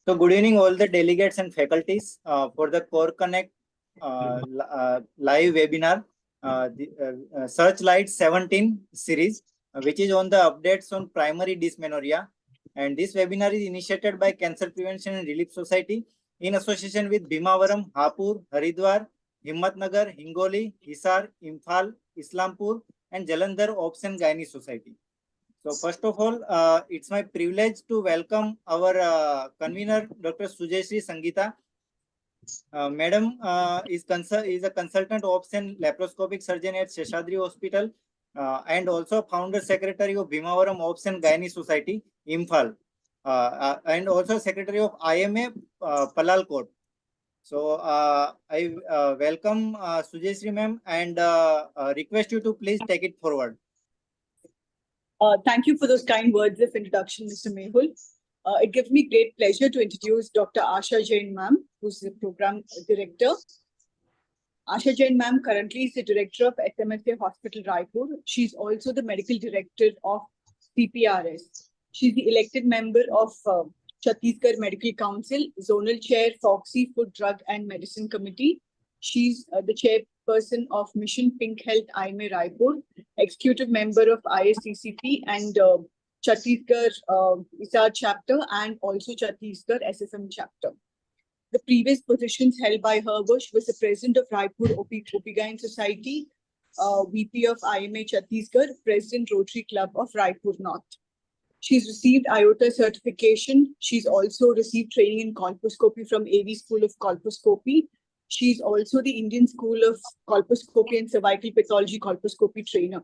So good evening all the delegates and faculties for the Core Connect live webinar, Searchlight 17 series, which is on the updates on primary dysmenorrhea. And this webinar is initiated by Cancer Prevention and Relief Society in association with Bhimavaram, Hapur, Haridwar, Himmatnagar, Hingoli, Hisar, Imphal, Islampur, and Jalandhar Obstetrics Gynae Society. So first of all, it's my privilege to welcome our convener, Dr. Sujeshri Sangeeta. Madam is a consultant obs and laparoscopic surgeon at Seshadri Hospital and also founder secretary of Bhimavaram Obs and Gynae Society, Imphal, and also secretary of IMA Palalkot. So I welcome Sujeshri ma'am and request you to please take it forward. Thank you for those kind words of introduction, Mr. Mehul. It gives me great pleasure to introduce Dr. Asha Jain ma'am, who's the program director. Asha Jain ma'am currently is the director of SMSA Hospital, Raipur. She's also the medical director of CPRS. She's the elected member of Chhattisgarh Medical Council, zonal chair, Foxy Food, Drug and Medicine Committee. She's the chairperson of Mission Pink Health IMA Raipur, executive member of ISCCP and Chhattisgarh ISAR chapter and also Chhattisgarh SSM chapter. The previous positions held by her were she was the president of Raipur OB-GYN Society, VP of IMA Chhattisgarh, president Rotary Club of Raipur North. She's received IOTA certification. She's also received training in colposcopy from AV School of Colposcopy. She's also the Indian School of Colposcopy and Cervical Pathology Colposcopy trainer.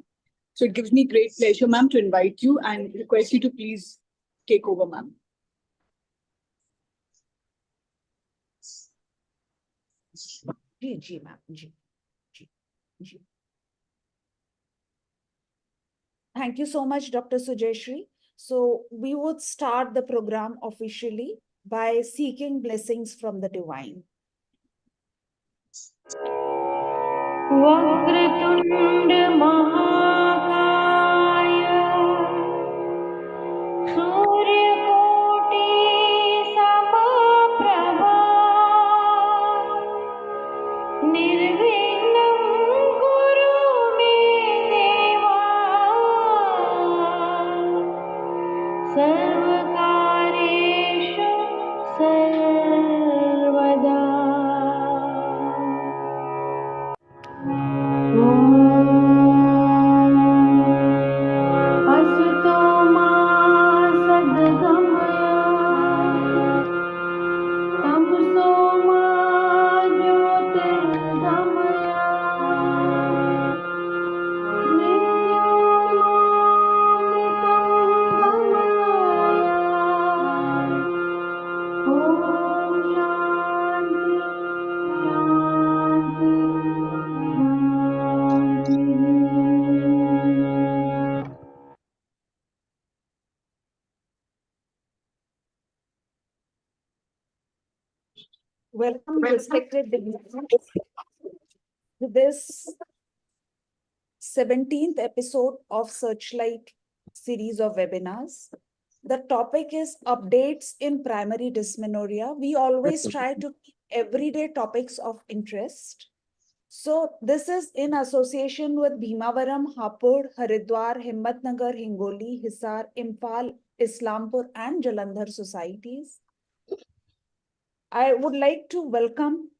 So it gives me great pleasure, ma'am, to invite you and request you to please take over, ma'am. Thank you so much, Dr. Sujeshri. So we would start the program officially by seeking blessings from the divine. Vakratunda महाकाय सूर्यकोटि समप्रभा निर्विघ्नं कुरु मे देवा सर्वकार्येषु सर्वदा. Welcome, respected delegates, to this 17th episode of Searchlight series of webinars. The topic is updates in primary dysmenorrhea. We always try to keep everyday topics of interest. So this is in association with Bhimavaram, Hapur, Haridwar, Himmatnagar, Hingoli, Hisar, Imphal, Islampur and Jalandhar societies. I would like to welcome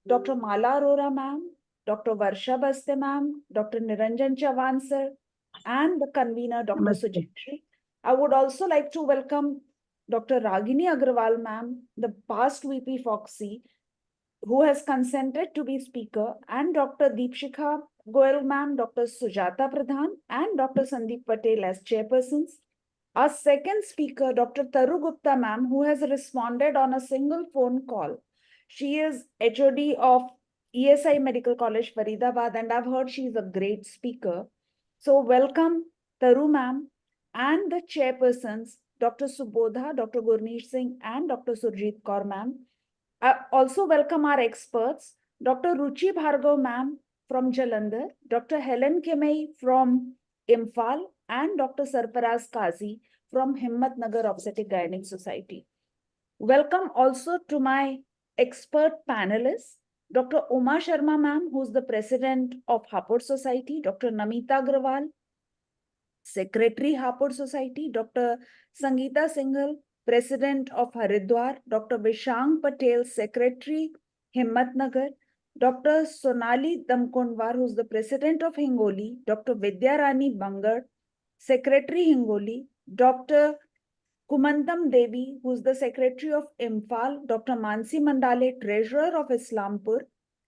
Dr. Mala Arora ma'am, Dr. Varsha Baste ma'am, Dr. Niranjan Chavan sir, and the convener, Dr. Sujeshri. I would also like to welcome Dr. Ragini Agrawal ma'am, the past VP Foxy, who has consented to be speaker, and Dr. Deepshikha Goyal ma'am, Dr. Sujata Pradhan, and Dr. Sandeep Patel as chairpersons. Our second speaker, Dr. Taru Gupta ma'am, who has responded on a single phone call. She is HOD of ESI Medical College, Faridabad, and I've heard she's a great speaker. So welcome, Taru ma'am, and the chairpersons, Dr. Subodha, Dr. Gurneesh Singh, and Dr. Surjit Kaur ma'am. I also welcome our experts, Dr. Ruchi Bhargav ma'am from Jalandhar, Dr. Helen Kemei from Imphal, and Dr. Sarfaraz Kazi from Himmatnagar Obstetric Gynae Society. Welcome also to my expert panelists, Dr. Uma Sharma ma'am, who's the president of Hapur Society, Dr. Namita Agrawal, Secretary Hapur Society, Dr. Sangeeta Singhal, President of Haridwar, Dr. Vishang Patel, Secretary, Himmatnagar, Dr. Sonali Damkondwar, who's the President of Hingoli, Dr. Vidya Rani Bangar, Secretary Hingoli, Dr. Kumandam Devi, who's the Secretary of Imphal, Dr. Mansi Mandale, Treasurer of Islampur,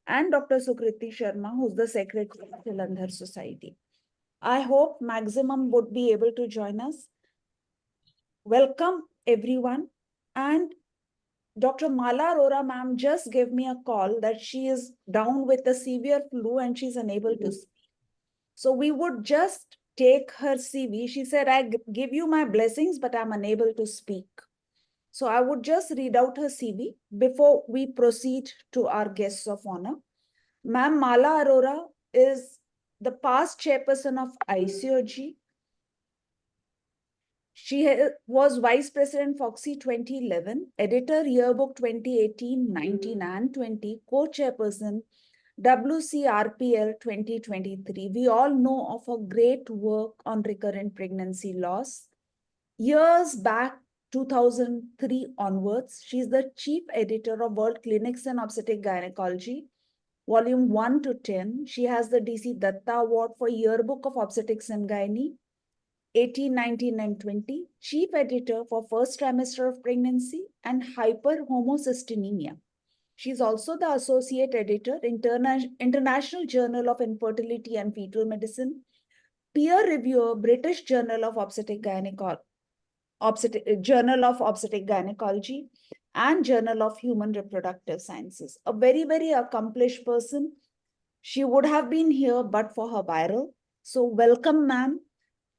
and Dr. Sukriti Sharma, who's the Secretary of Jalandhar Society. I hope maximum would be able to join us. Welcome, everyone. And Dr. Mala Arora ma'am just gave me a call that she is down with a severe flu and she's unable to speak. So we would just take her CV. She said, I give you my blessings, but I'm unable to speak. So I would just read out her CV before we proceed to our guests of honor. Ma'am Mala Arora is the past chairperson of ICOG. She was Vice President Foxy 2011, Editor Yearbook 2018, 19 and 20, Co-Chairperson WCRPL 2023. We all know of her great work on recurrent pregnancy loss. Years back, 2003 onwards, she's the Chief Editor of World Clinics and Obstetric Gynecology, Volume 1 to 10. She has the DC Datta Award for Yearbook of Obstetrics and Gynae, 18, 19, and 20, Chief Editor for First Trimester of Pregnancy and Hyperhomocystinemia. She's also the Associate Editor, International Journal of Infertility and Fetal Medicine, Peer Reviewer, British Journal of Obstetric Gynecology, and Journal of Human Reproductive Sciences. A very, very accomplished person. She would have been here but for her viral. So welcome, ma'am.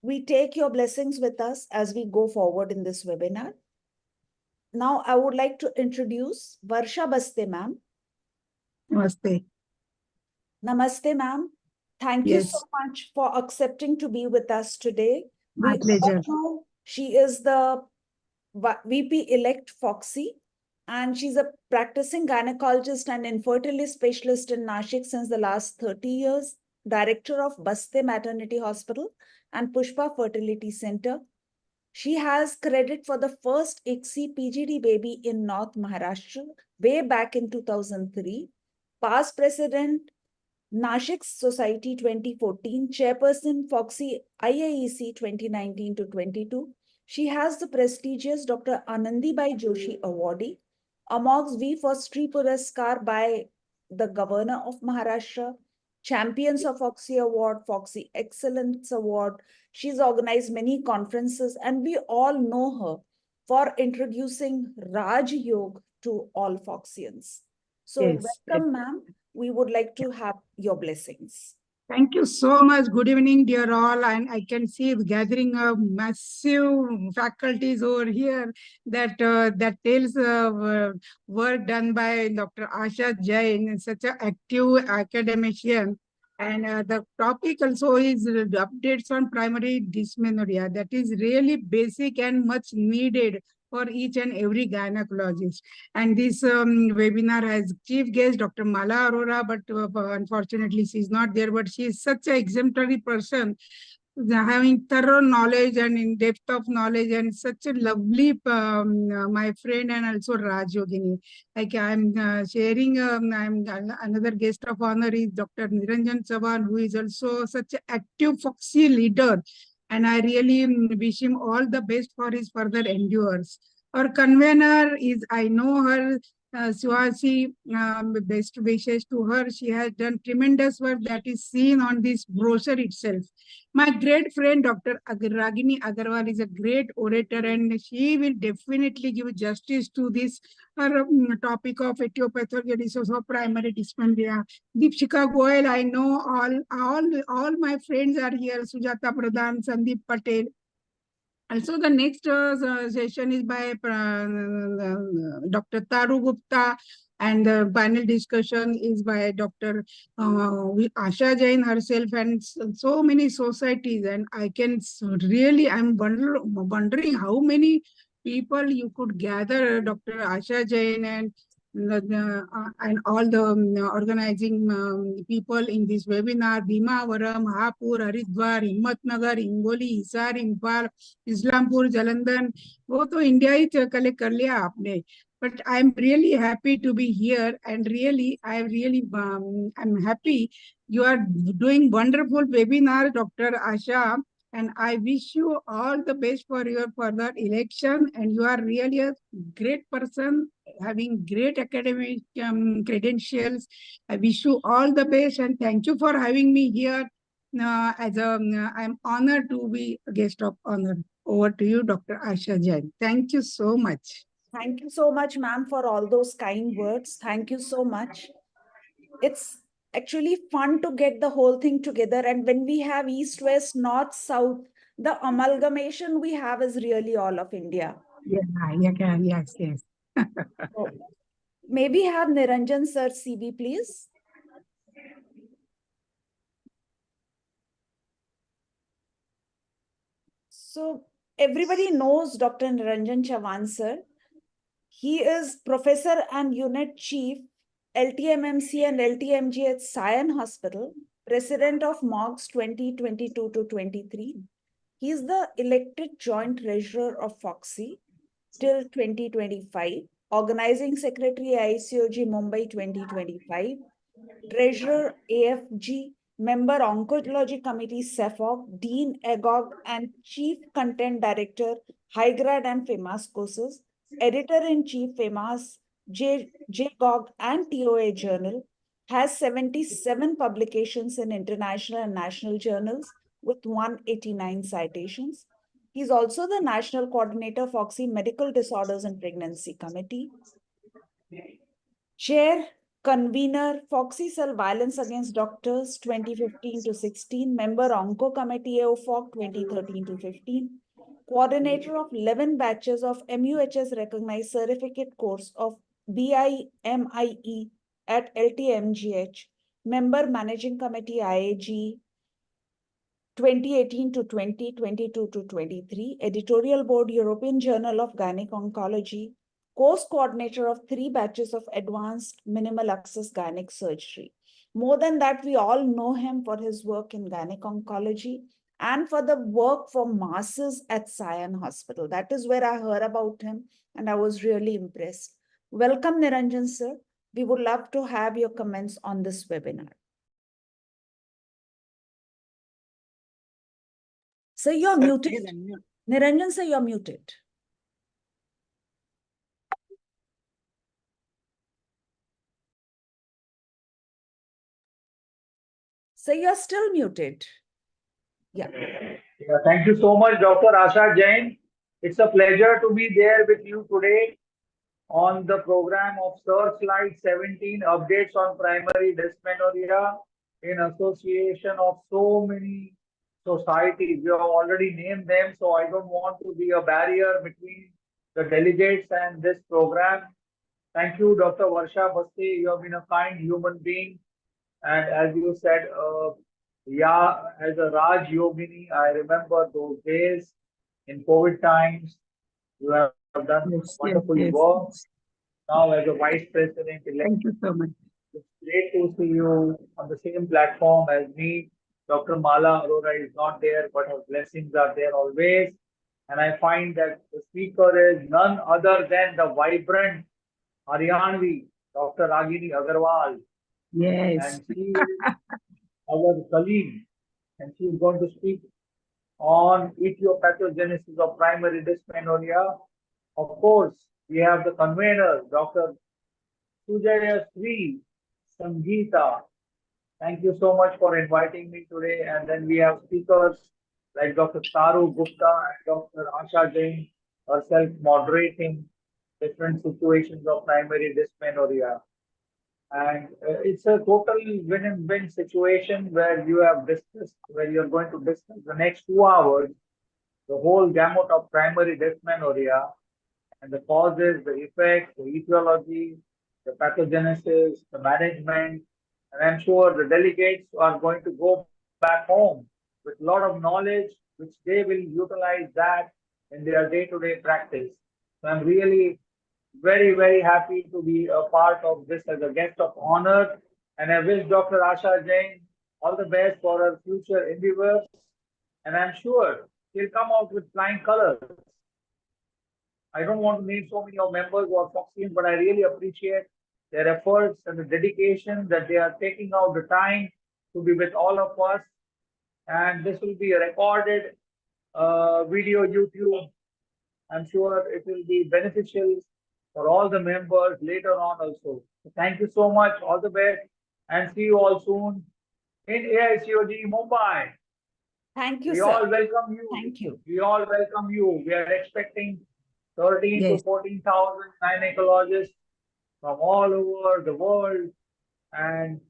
We take your blessings with us as we go forward in this webinar. Now, I would like to introduce Varsha Baste, ma'am. Namaste. Namaste, ma'am. Thank you so Yes, much for accepting to be with us today. my We pleasure. all know she is the VP-elect Foxy, and she's a practicing gynecologist and infertility specialist in Nashik since the last 30 years, director of Baste Maternity Hospital and Pushpa Fertility Center. She has credit for the first ICSI PGD baby in North Maharashtra way back in 2003. Past president, Nashik Society 2014, chairperson Foxy IAEC 2019 to 22. She has the prestigious Dr. Anandibai Joshi Awardee, Amox V for Sri Puraskar by the Governor of Maharashtra, Champions of Foxy Award, Foxy Excellence Award. She's organized many conferences and we all know her for introducing Raj Yoga to all Foxians. So Yes. welcome, ma'am. We would like to have your blessings. Thank you so much. Good evening, dear all. And I can see the gathering of massive faculties over here that tells work done by Dr. Asha Jain, such an active academician. And the topic also is the updates on primary dysmenorrhea. That is really basic and much needed for each and every gynecologist. And this webinar has chief guest Dr. Mala Arora, but unfortunately she's not there, but she is such an exemplary person, having thorough knowledge and in depth of knowledge, and such a lovely my friend, and also Raj Yogini. Like I'm sharing, I'm another guest of honor is Dr. Niranjan Chavan, who is also such an active Foxy leader. And I really wish him all the best for his further endeavors. Our convener is, I know her, Suhasi, best wishes to her. She has done tremendous work that is seen on this brochure itself. My great friend, Dr. Ragini Agarwal, is a great orator, and she will definitely give justice to this topic of etiopathogenesis of primary dysmenorrhea. Deepshika Goyal, I know all my friends are here. Sujata Pradhan, Sandeep Patel. Also, the next session is by Dr. Taru Gupta, and the panel discussion is by Dr. Asha Jain herself, and so many societies. And I can really, I'm wondering how many people you could gather, Dr. Asha Jain and all the organizing people in this webinar, Bhimavaram, Hapur, Haridwar, Himmatnagar, Hingoli, Hisar, Imphal, Islampur, Jalandhar, वो तो India ही collect कर लिया आपने. But I'm really happy to be here, and really, I'm happy you are doing wonderful webinar, Dr. Asha, and I wish you all the best for your further election. And you are really a great person, having great academic credentials. I wish you all the best, and thank you for having me here. I'm honored to be a guest of honor. Over to you, Dr. Asha Jain. Thank you so much. Thank you so much, ma'am, for all those kind words. Thank you so much. It's actually fun to get the whole thing together. And when we have East, West, North, South, the amalgamation we have is really all of India. Yes. So, maybe have Niranjan sir CV, please. So everybody knows Dr. Niranjan Chavan sir. He is professor and unit chief, LTMMC and LTMG at Sion Hospital, president of MOGS 2022 to 23. He is the elected joint treasurer of FOXY till 2025, organizing secretary ICOG Mumbai 2025, treasurer AFG, member Oncology Committee CEFOC, Dean EGOG, and Chief Content Director, Hygrad and FAMAS courses, Editor-in-Chief FAMAS, JGOG and TOA Journal, has 77 publications in international and national journals with 189 citations. He's also the National Coordinator for FOXY Medical Disorders and Pregnancy Committee, Chair, Convener, FOXY Cell Violence Against Doctors 2015 to 16, Member Onco Committee AOFOC 2013 to 15, Coordinator of 11 batches of MUHS recognized certificate course of BIMIE at LTMGH, Member Managing Committee IAG 2018 to 20, 22 to 23, Editorial Board European Journal of Gynec Oncology, course coordinator of 3 batches of advanced minimal access gynec surgery. More than that, we all know him for his work in gynec oncology and for the work for masses at Sion Hospital. That is where I heard about him and I was really impressed. Welcome, Niranjan sir. We would love to have your comments on this webinar. Sir, you're muted. Niranjan sir, you're muted. So you're still muted. Yeah. Thank you so much, Dr. Asha Jain. It's a pleasure to be there with you today on the program of Searchlight 17 updates on primary dysmenorrhea in association of so many societies. You have already named them, so I don't want to be a barrier between the delegates and this program. Thank you, Dr. Varsha Baste. You have been a kind human being. And as you said, as a Raj Yogini, I remember those days in COVID times. You have done wonderful work. Now, as a vice president, Thank you so much. It's great to see you on the same platform as me. Dr. Mala Arora is not there, but her blessings are there always. And I find that the speaker is none other than the vibrant Haryanvi, Dr. Ragini Agarwal. Yes. And she is our colleague, and she is going to speak on etiopathogenesis of primary dysmenorrhea. Of course, we have the convener, Dr. Sujaya Sri Sangeeta. Thank you so much for inviting me today. And then we have speakers like Dr. Taru Gupta and Dr. Asha Jain herself moderating different situations of primary dysmenorrhea. And it's a total win-win situation where you have discussed, where you're going to discuss the next 2 hours, the whole gamut of primary dysmenorrhea and the causes, the effects, the etiology, the pathogenesis, the management. And I'm sure the delegates are going to go back home with a lot of knowledge, which they will utilize that in their day-to-day practice. So I'm really very, very happy to be a part of this as a guest of honor. And I wish Dr. Asha Jain all the best for her future endeavors. And I'm sure she'll come out with flying colors. I don't want to name so many of members who are Foxian, but I really appreciate their efforts and the dedication that they are taking out the time to be with all of us. And this will be a recorded video YouTube. I'm sure it will be beneficial for all the members later on also. So thank you so much. All the best and see you all soon in AICOG Mumbai. Thank you, We sir. all welcome you. Thank you. We all welcome you. We are expecting 13 to 14,000 gynecologists from all over the world. And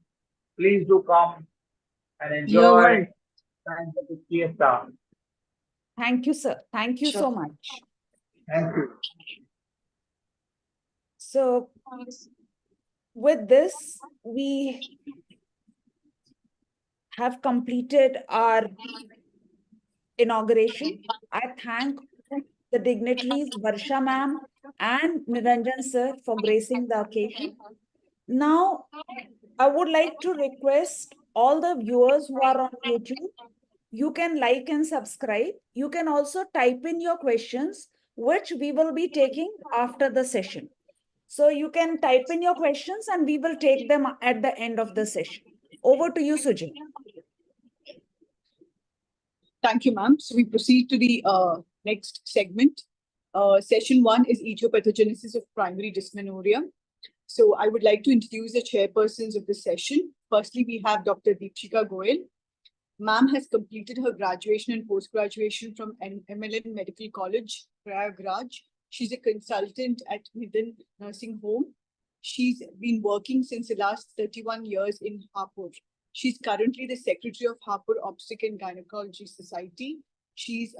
please do come and enjoy scientific fiesta. Thank you, sir. Thank you Sure. so much. Thank you. So with this, we have completed our inauguration. I thank the dignitaries, Varsha ma'am and Niranjan sir for gracing the occasion. Now, I would like to request all the viewers who are on YouTube, you can like and subscribe. You can also type in your questions, which we will be taking after the session. So you can type in your questions and we will take them at the end of the session. Over to you, Sujit. Thank you, ma'am. So we proceed to the next segment. Session 1 is etiopathogenesis of primary dysmenorrhea. So I would like to introduce the chairpersons of the session. Firstly, we have Dr. Deepshika Goyal. Ma'am has completed her graduation and post-graduation from MLN Medical College, Prayagraj. She's a consultant at Midden Nursing Home. She's been working since the last 31 years in Hapur. She's currently the secretary of Hapur Obstetrics and Gynecology Society. She's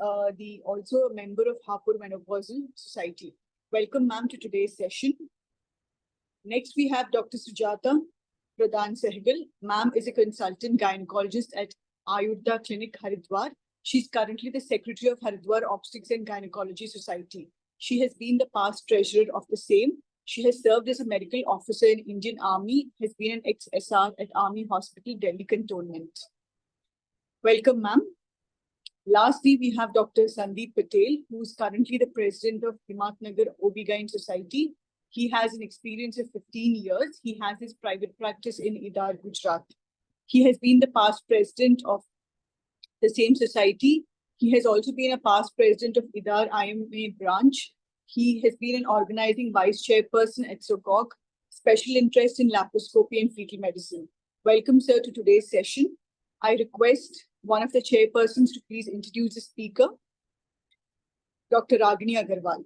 also a member of Hapur Menopausal Society. Welcome, ma'am, to today's session. Next, we have Dr. Sujata Pradhan Sehgal. Ma'am is a consultant gynecologist at Ayurveda Clinic, Haridwar. She's currently the secretary of Haridwar Obstetrics and Gynecology Society. She has been the past treasurer of the same. She has served as a medical officer in Indian Army, has been an ex-SR at Army Hospital, Delhi Cantonment. Welcome, ma'am. Lastly, we have Dr. Sandeep Patel, who is currently the president of Himatnagar OB-GYN Society. He has an experience of 15 years. He has his private practice in Idar, Gujarat. He has been the past president of the same society. He has also been a past president of Idar IMA branch. He has been an organizing vice chairperson at SOCOG, special interest in laparoscopy and fetal medicine. Welcome, sir, to today's session. I request one of the chairpersons to please introduce the speaker, Dr. Ragini Agarwal.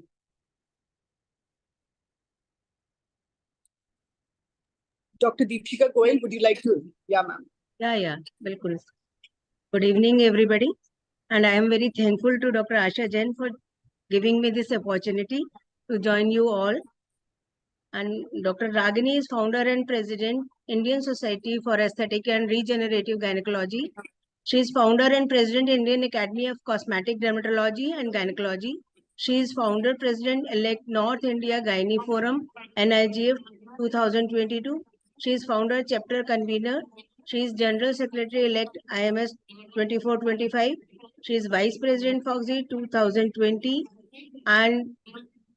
Dr. Deepshika Goyal, would you like to? Yeah, ma'am. Yeah, bilkul. Good evening, everybody. And I am very thankful to Dr. Asha Jain for giving me this opportunity to join you all. And Dr. Ragini is founder and president, Indian Society for Aesthetic and Regenerative Gynecology. She is founder and president, Indian Academy of Cosmetic Dermatology and Gynecology. She is founder, president-elect, North India Gynae Forum, NIGF 2022. She is founder, chapter convener. She is general secretary-elect, IMS 2425. She is vice president, FOXY 2020. And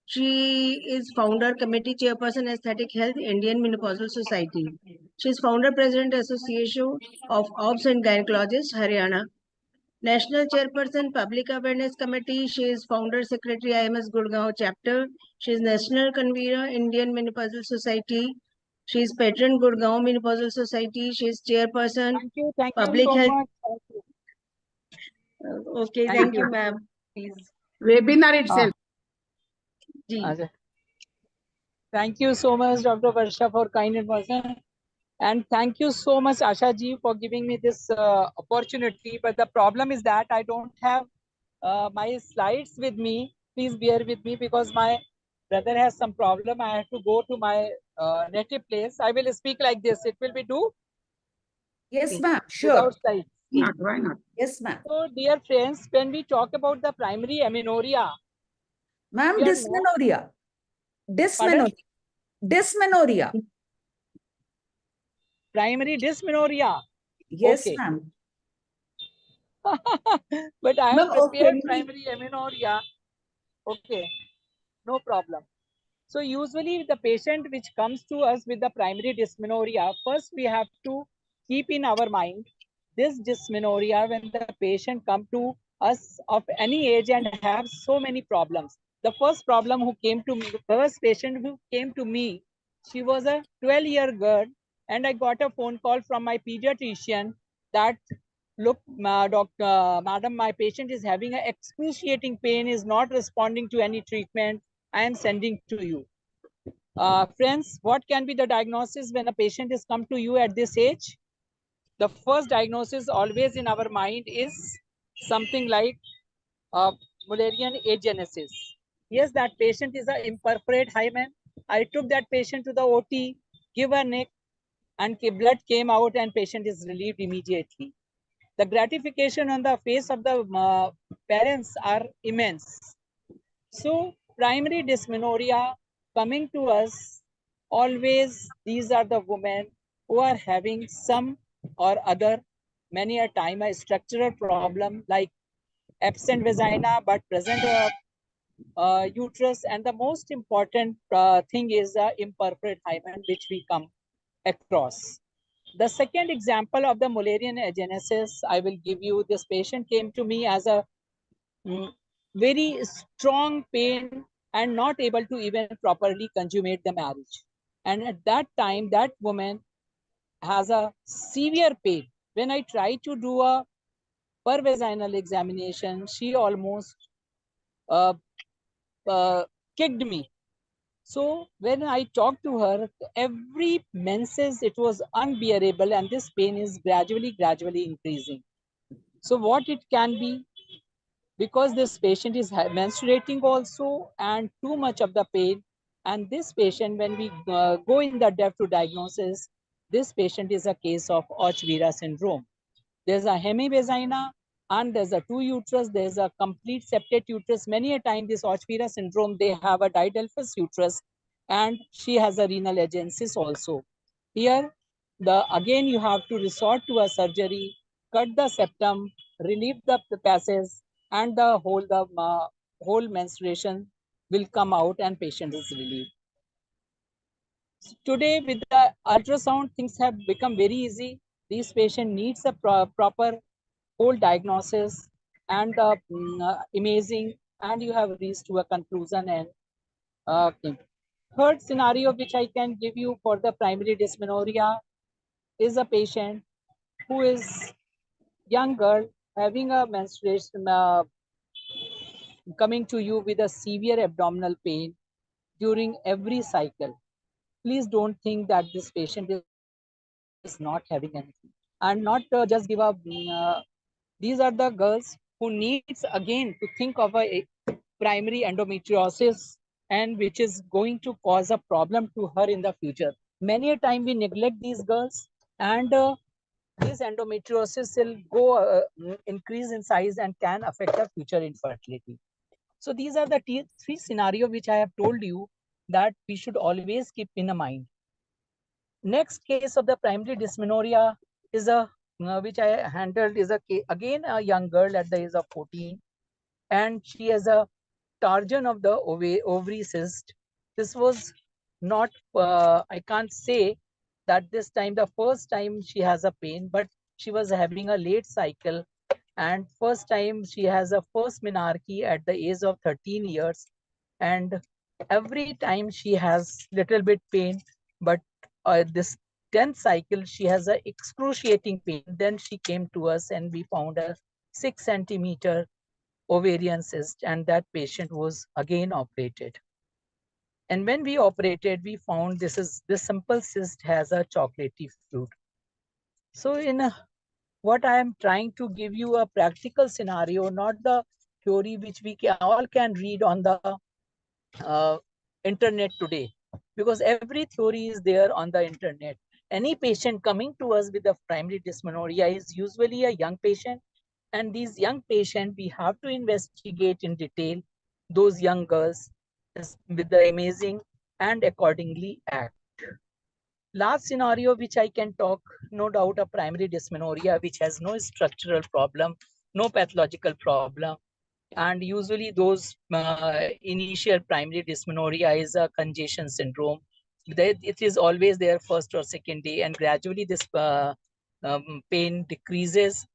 she is founder, committee chairperson, Aesthetic Health, Indian Menopausal Society. She is founder, president, Association of Obs and Gynecologists, Haryana. National chairperson, Public Awareness Committee. She is founder, secretary, IMS Gurgaon chapter. She is national convener, Indian Menopausal Society. She is patron, Gurgaon Menopausal Society. She is chairperson, Thank Public you so Health. much. Okay, thank you, ma'am. Please. Webinar itself. Ji. Thank you so much, Dr. Varsha, for kind invitation. And thank you so much, Asha ji, for giving me this opportunity. But the problem is that I don't have my slides with me. Please bear with me because my brother has some problem. I have to go to my native place. I will speak like this. It will be do Yes, ma'am. Sure. without slides. Why not? Yes, ma'am. So, dear friends, when we talk about the primary amenorrhea, Ma'am, We are not. dysmenorrhea. Pardon? Dysmenorrhea. Primary dysmenorrhea. Yes, Okay. ma'am. But I Ma'am, have prepared okay. primary amenorrhea. Okay, no problem. So usually the patient which comes to us with the primary dysmenorrhea, first we have to keep in our mind this dysmenorrhea when the patient come to us of any age and have so many problems. The first problem who came to me, the first patient who came to me, she was a 12-year girl, and I got a phone call from my pediatrician that, look, madam, my patient is having an excruciating pain, is not responding to any treatment. I am sending to you. Friends, what can be the diagnosis when a patient is come to you at this age? The first diagnosis always in our mind is something like Mullerian agenesis. Yes, that patient is an imperforate hymen. I took that patient to the OT, give a neck, and blood came out and patient is relieved immediately. The gratification on the face of the parents are immense. So primary dysmenorrhea coming to us, always these are the women who are having some or other, many a time a structural problem like absent vagina but present uterus, and the most important thing is the imperforate hymen which we come across. The second example of the Mullerian agenesis I will give you. This patient came to me as a very strong pain and not able to even properly consummate the marriage. And at that time, that woman has a severe pain. When I tried to do a per vaginal examination, she almost kicked me. So when I talked to her, every menses, it was unbearable, and this pain is gradually increasing. So what it can be? Because this patient is menstruating also and too much of the pain. And this patient, when we go in the depth to diagnosis, this patient is a case of Ochvira syndrome. There's a hemivagina and there's a two uterus, there's a complete septate uterus. Many a time this Ochvira syndrome, they have a didelphus uterus and she has a renal agenesis also. Here, again you have to resort to a surgery, cut the septum, relieve the passage, and the whole menstruation will come out and patient is relieved. Today with the ultrasound, things have become very easy. This patient needs a proper whole diagnosis and imaging, and you have reached to a conclusion. And third scenario which I can give you for the primary dysmenorrhea is a patient who is young girl having a menstruation, coming to you with a severe abdominal pain during every cycle. Please don't think that this patient is not having anything, and not just give up. These are the girls who needs again to think of a primary endometriosis, and which is going to cause a problem to her in the future. Many a time we neglect these girls, and this endometriosis will go increase in size and can affect the future infertility. So these are the three scenarios which I have told you that we should always keep in mind. Next case of the primary dysmenorrhea is a which I handled is again a young girl at the age of 14, and she has a torsion of the ovary cyst. This was not, I can't say that this time, the first time she has a pain, but she was having a late cycle, and first time she has a first menarche at the age of 13 years, and every time she has little bit pain, but this 10th cycle she has a excruciating pain. Then she came to us and we found a 6 centimeter ovarian cyst, and that patient was again operated. And when we operated, we found this simple cyst has a chocolatey fruit. So what I am trying to give you a practical scenario, not the theory which we all can read on the internet today, because every theory is there on the internet. Any patient coming to us with a primary dysmenorrhea is usually a young patient, and these young patients we have to investigate in detail those young girls with the amazing and accordingly act. Last scenario which I can talk, no doubt, a primary dysmenorrhea which has no structural problem, no pathological problem. And usually those initial primary dysmenorrhea is a congestion syndrome. It is always there first or second day, and gradually this pain decreases.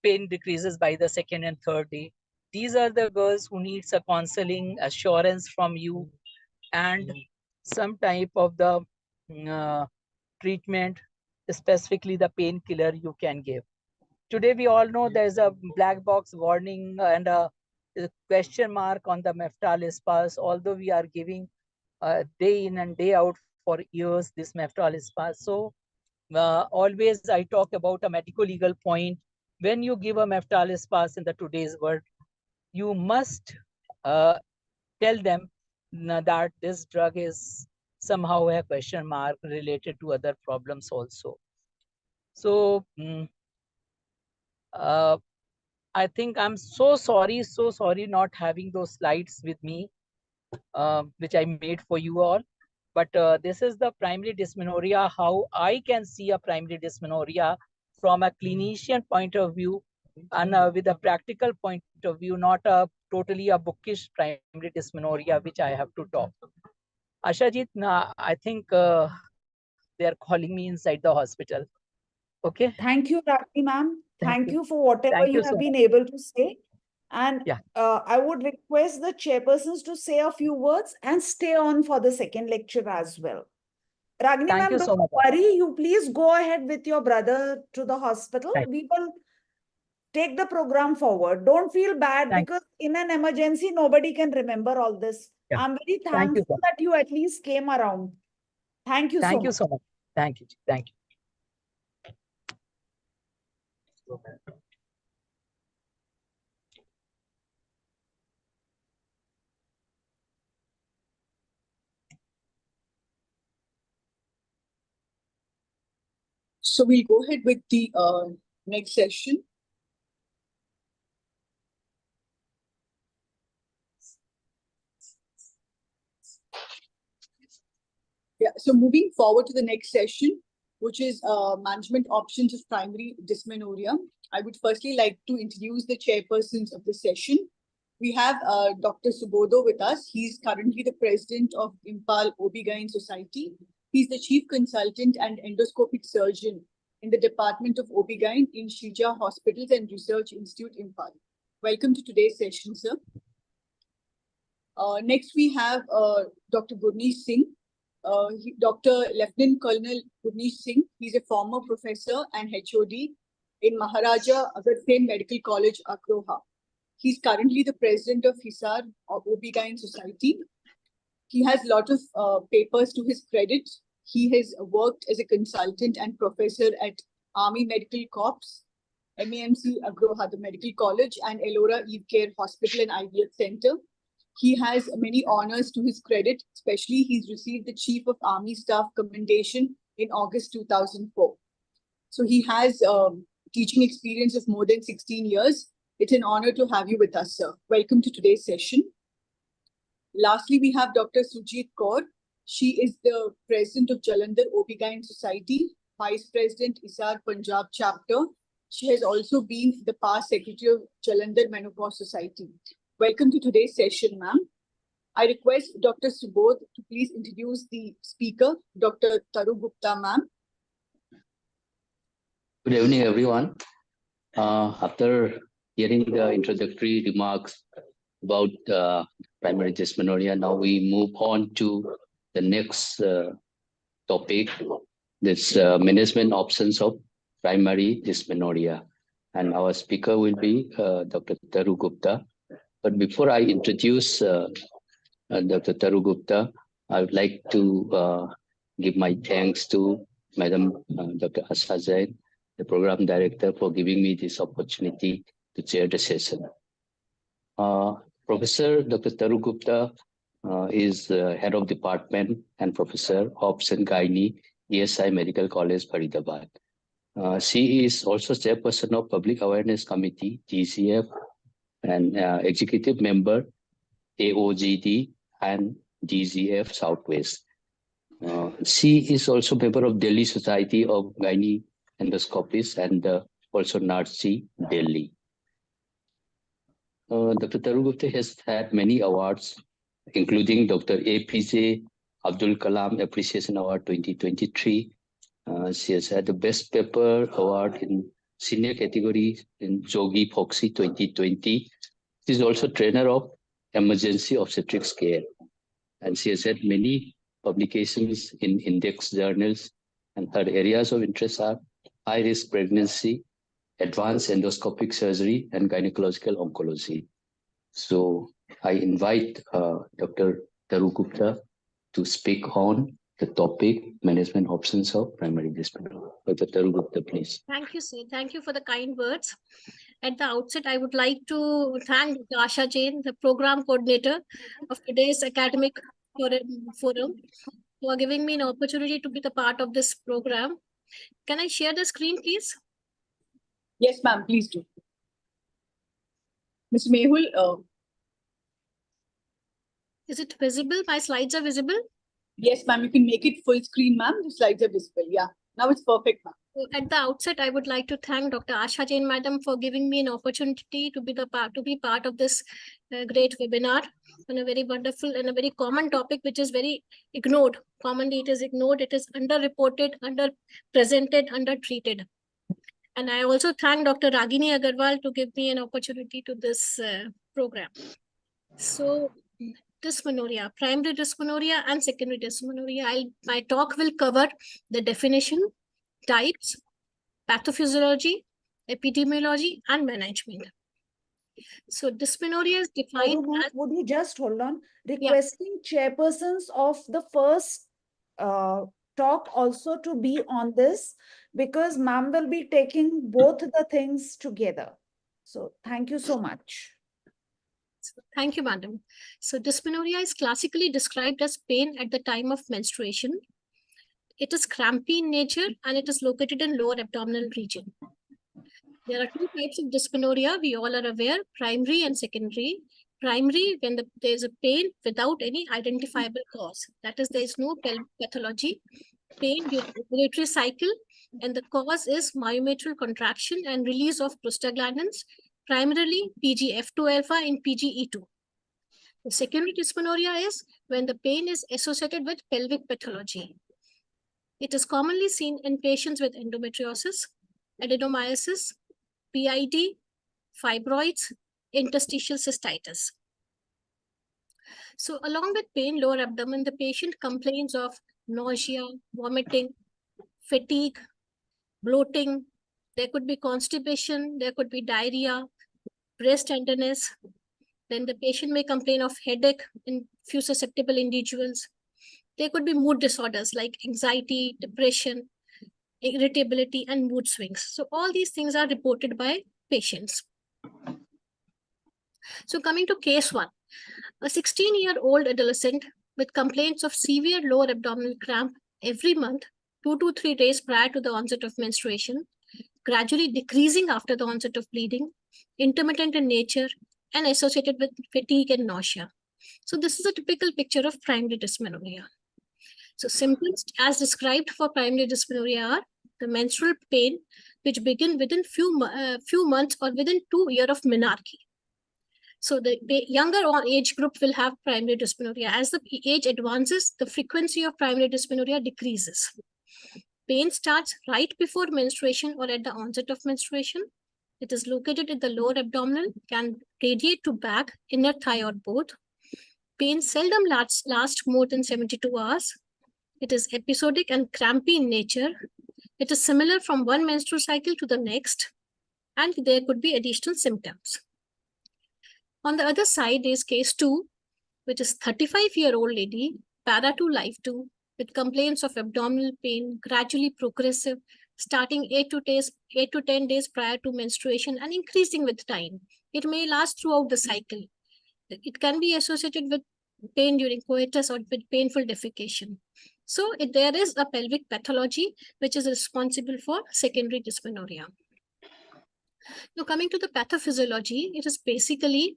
Pain decreases by the second and third day. These are the girls who needs a counseling assurance from you and some type of the treatment, specifically the painkiller you can give. Today, we all know there's a black box warning and a question mark on the meftalispas, although we are giving day in and day out for years this meftalispas. So always I talk about a medical legal point. When you give a meftalispas in the today's world, you must tell them that this drug is somehow a question mark related to other problems also. So I think I'm so sorry not having those slides with me, which I made for you all. But this is the primary dysmenorrhea, how I can see a primary dysmenorrhea from a clinician point of view and with a practical point of view, not a totally a bookish primary dysmenorrhea, which I have to talk. Ashajit, I think they are calling me inside the hospital. Okay. Thank you, Ragini ma'am. Thank you for whatever Thank you you have so been much. able to say. And Yeah. I would request the chairpersons to say a few words and stay on for the second lecture as well. Ragini Thank ma'am, you don't so much. worry. You please go ahead with your brother to the hospital. Right. We will take the program forward. Don't feel bad Thank because in an emergency, nobody can remember all this. Yeah. I'm very Thank you, thankful sir. that you at least came around. Thank you so Thank you much. so much. Thank you. Thank you. So we'll go ahead with the next session. Yeah, so moving forward to the next session, which is management options of primary dysmenorrhea. I would firstly like to introduce the chairpersons of the session. We have Dr. Subodho with us. He's currently the president of Impal OB-GYN Society. He's the chief consultant and endoscopic surgeon in the Department of OB-GYN in Shija Hospitals and Research Institute, Impal. Welcome to today's session, sir. Next, we have Dr. Gurneesh Singh. Dr. Lieutenant Colonel Gurneesh Singh. He's a former professor and HOD in Maharaja Agar Sen Medical College, Akroha. He's currently the president of Hisar OB-GYN Society. He has a lot of papers to his credit. He has worked as a consultant and professor at Army Medical Corps, MAMC Agroha, the Medical College, and Ellora Eve Care Hospital and IVF Center. He has many honors to his credit, especially he's received the Chief of Army Staff Commendation in August 2004. So he has teaching experience of more than 16 years. It's an honor to have you with us, sir. Welcome to today's session. Lastly, we have Dr. Sujit Kaur. She is the president of Jalandhar OB-GYN Society, vice president Hisar Punjab chapter. She has also been the past secretary of Jalandhar Menopause Society. Welcome to today's session, ma'am. I request Dr. Subodh to please introduce the speaker, Dr. Taru Gupta, ma'am. Good evening, everyone. After hearing the introductory remarks about primary dysmenorrhea, now we move on to the next topic, this management options of primary dysmenorrhea. And our speaker will be Dr. Taru Gupta. But before I introduce Dr. Taru Gupta, I would like to give my thanks to Madam Dr. Asha Jain, the program director, for giving me this opportunity to chair the session. Professor Dr. Taru Gupta is head of department and professor of Gynae, ESI Medical College, Faridabad. She is also chairperson of Public Awareness Committee, GCF, and executive member AOGD, and DGF Southwest. She is also member of Delhi Society of Gynae Endoscopists and also NARCG Delhi. Dr. Tarugupta has had many awards, including Dr. APJ Abdul Kalam Appreciation Award 2023. She has had the Best Paper Award in Senior category in Jogi Foxy 2020. She is also trainer of Emergency Obstetrics Care. And she has had many publications in index journals, and her areas of interest are high-risk pregnancy, advanced endoscopic surgery, and gynecological oncology. So I invite Dr. Tarugupta to speak on the topic management options of primary dysmenorrhea. Dr. Tarugupta, please. Thank you, sir. Thank you for the kind words. At the outset, I would like to thank Dr. Asha Jain, the program coordinator of today's academic forum, for giving me an opportunity to be the part of this program. Can I share the screen, please? Yes, ma'am, please do. Mr. Mehul, Is it visible? My slides are visible? yes, ma'am, you can make it full screen, ma'am. The slides are visible. Yeah, now it's perfect, ma'am. So at the outset, I would like to thank Dr. Asha Jain, madam, for giving me an opportunity to be part of this great webinar on a very wonderful and a very common topic, which is very ignored. Commonly, it is ignored. It is underreported, underpresented, undertreated. And I also thank Dr. Ragini Agarwal to give me an opportunity to this program. So, dysmenorrhea, primary dysmenorrhea and secondary dysmenorrhea. My talk will cover the definition, types, pathophysiology, epidemiology, and management. So dysmenorrhea is defined as... Would you just hold on? Requesting chairpersons of the first talk also to be on this, because ma'am will be taking both the things together. So thank you so much. Thank you, madam. So dysmenorrhea is classically described as pain at the time of menstruation. It is crampy in nature and it is located in lower abdominal region. There are two types of dysmenorrhea, we all are aware, primary and secondary. Primary, when there is a pain without any identifiable cause. That is, there is no pathology, pain during the ovulatory cycle, and the cause is myometrial contraction and release of prostaglandins, primarily PGF2 alpha and PGE2. The secondary dysmenorrhea is when the pain is associated with pelvic pathology. It is commonly seen in patients with endometriosis, adenomyosis, PID, fibroids, interstitial cystitis. So along with pain, lower abdomen, the patient complains of nausea, vomiting, fatigue, bloating. There could be constipation, there could be diarrhea, breast tenderness. Then the patient may complain of headache in few susceptible individuals. There could be mood disorders like anxiety, depression, irritability, and mood swings. So all these things are reported by patients. So coming to case one, a 16-year-old adolescent with complaints of severe lower abdominal cramp every month, 2 to 3 days prior to the onset of menstruation, gradually decreasing after the onset of bleeding, intermittent in nature, and associated with fatigue and nausea. So this is a typical picture of primary dysmenorrhea. So symptoms as described for primary dysmenorrhea are the menstrual pain, which begin within few months or within 2 years of menarche. So the younger age group will have primary dysmenorrhea. As the age advances, the frequency of primary dysmenorrhea decreases. Pain starts right before menstruation or at the onset of menstruation. It is located in the lower abdominal, can radiate to back, inner thigh, or both. Pain seldom lasts more than 72 hours. It is episodic and crampy in nature. It is similar from one menstrual cycle to the next, and there could be additional symptoms. On the other side is case 2, which is 35-year-old lady, para 2, life 2, with complaints of abdominal pain, gradually progressive, starting 8 to 10 days prior to menstruation and increasing with time. It may last throughout the cycle. It can be associated with pain during coitus or with painful defecation. So there is a pelvic pathology which is responsible for secondary dysmenorrhea. Now, coming to the pathophysiology, it is basically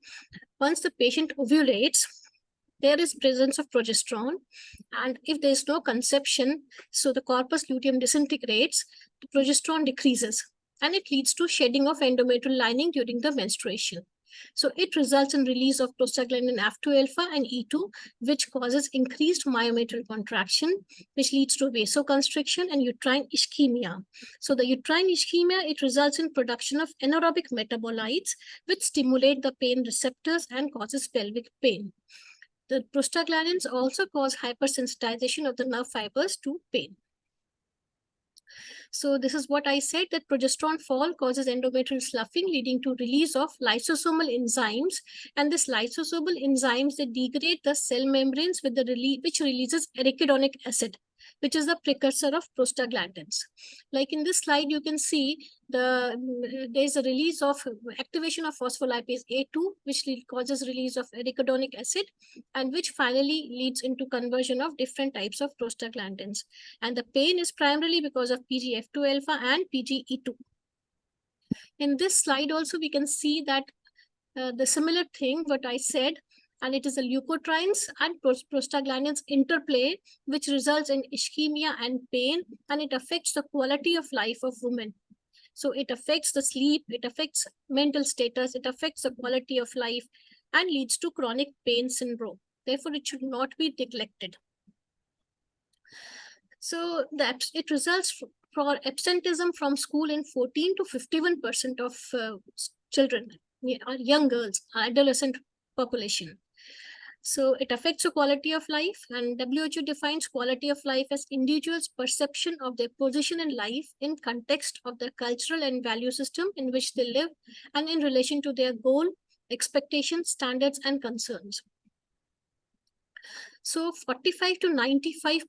once the patient ovulates, there is presence of progesterone, and if there is no conception, so the corpus luteum disintegrates, the progesterone decreases, and it leads to shedding of endometrial lining during the menstruation. So it results in release of prostaglandin F2 alpha and E2, which causes increased myometrial contraction, which leads to vasoconstriction and uterine ischemia. So the uterine ischemia, it results in production of anaerobic metabolites, which stimulate the pain receptors and causes pelvic pain. The prostaglandins also cause hypersensitization of the nerve fibers to pain. So this is what I said, that progesterone fall causes endometrial sloughing, leading to release of lysosomal enzymes. And this lysosomal enzymes, they degrade the cell membranes with the which releases arachidonic acid, which is the precursor of prostaglandins. Like in this slide, you can see there's a release of activation of phospholipase A2, which causes release of arachidonic acid, and which finally leads into conversion of different types of prostaglandins. And the pain is primarily because of PGF2 alpha and PGE2. In this slide also, we can see that the similar thing, what I said, and it is the leukotrienes and prostaglandins interplay, which results in ischemia and pain, and it affects the quality of life of women. So it affects the sleep, it affects mental status, it affects the quality of life, and leads to chronic pain syndrome. Therefore, it should not be neglected. So that it results for absenteeism from school in 14 to 51% of children, young girls, adolescent population. So it affects the quality of life, and WHO defines quality of life as individuals' perception of their position in life in context of the cultural and value system in which they live, and in relation to their goal, expectations, standards, and concerns. So 45 to 95%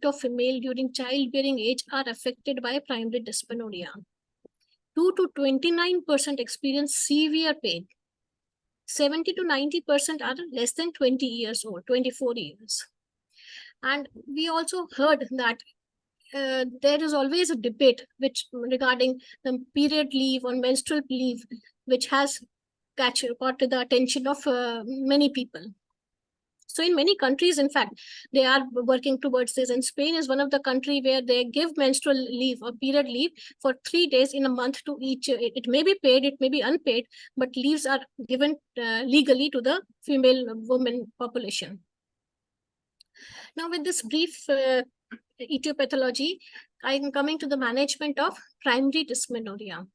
of female during childbearing age are affected by primary dysmenorrhea. 2 to 29% experience severe pain. 70 to 90% are less than 20 years old, 24 years. And we also heard that there is always a debate regarding the period leave or menstrual leave, which has got the attention of many people. So in many countries, in fact, they are working towards this. And Spain is one of the countries where they give menstrual leave or period leave for 3 days in a month to each. It may be paid, it may be unpaid, but leaves are given legally to the female woman population. Now, with this brief etiology, I am coming to the management of primary dysmenorrhea.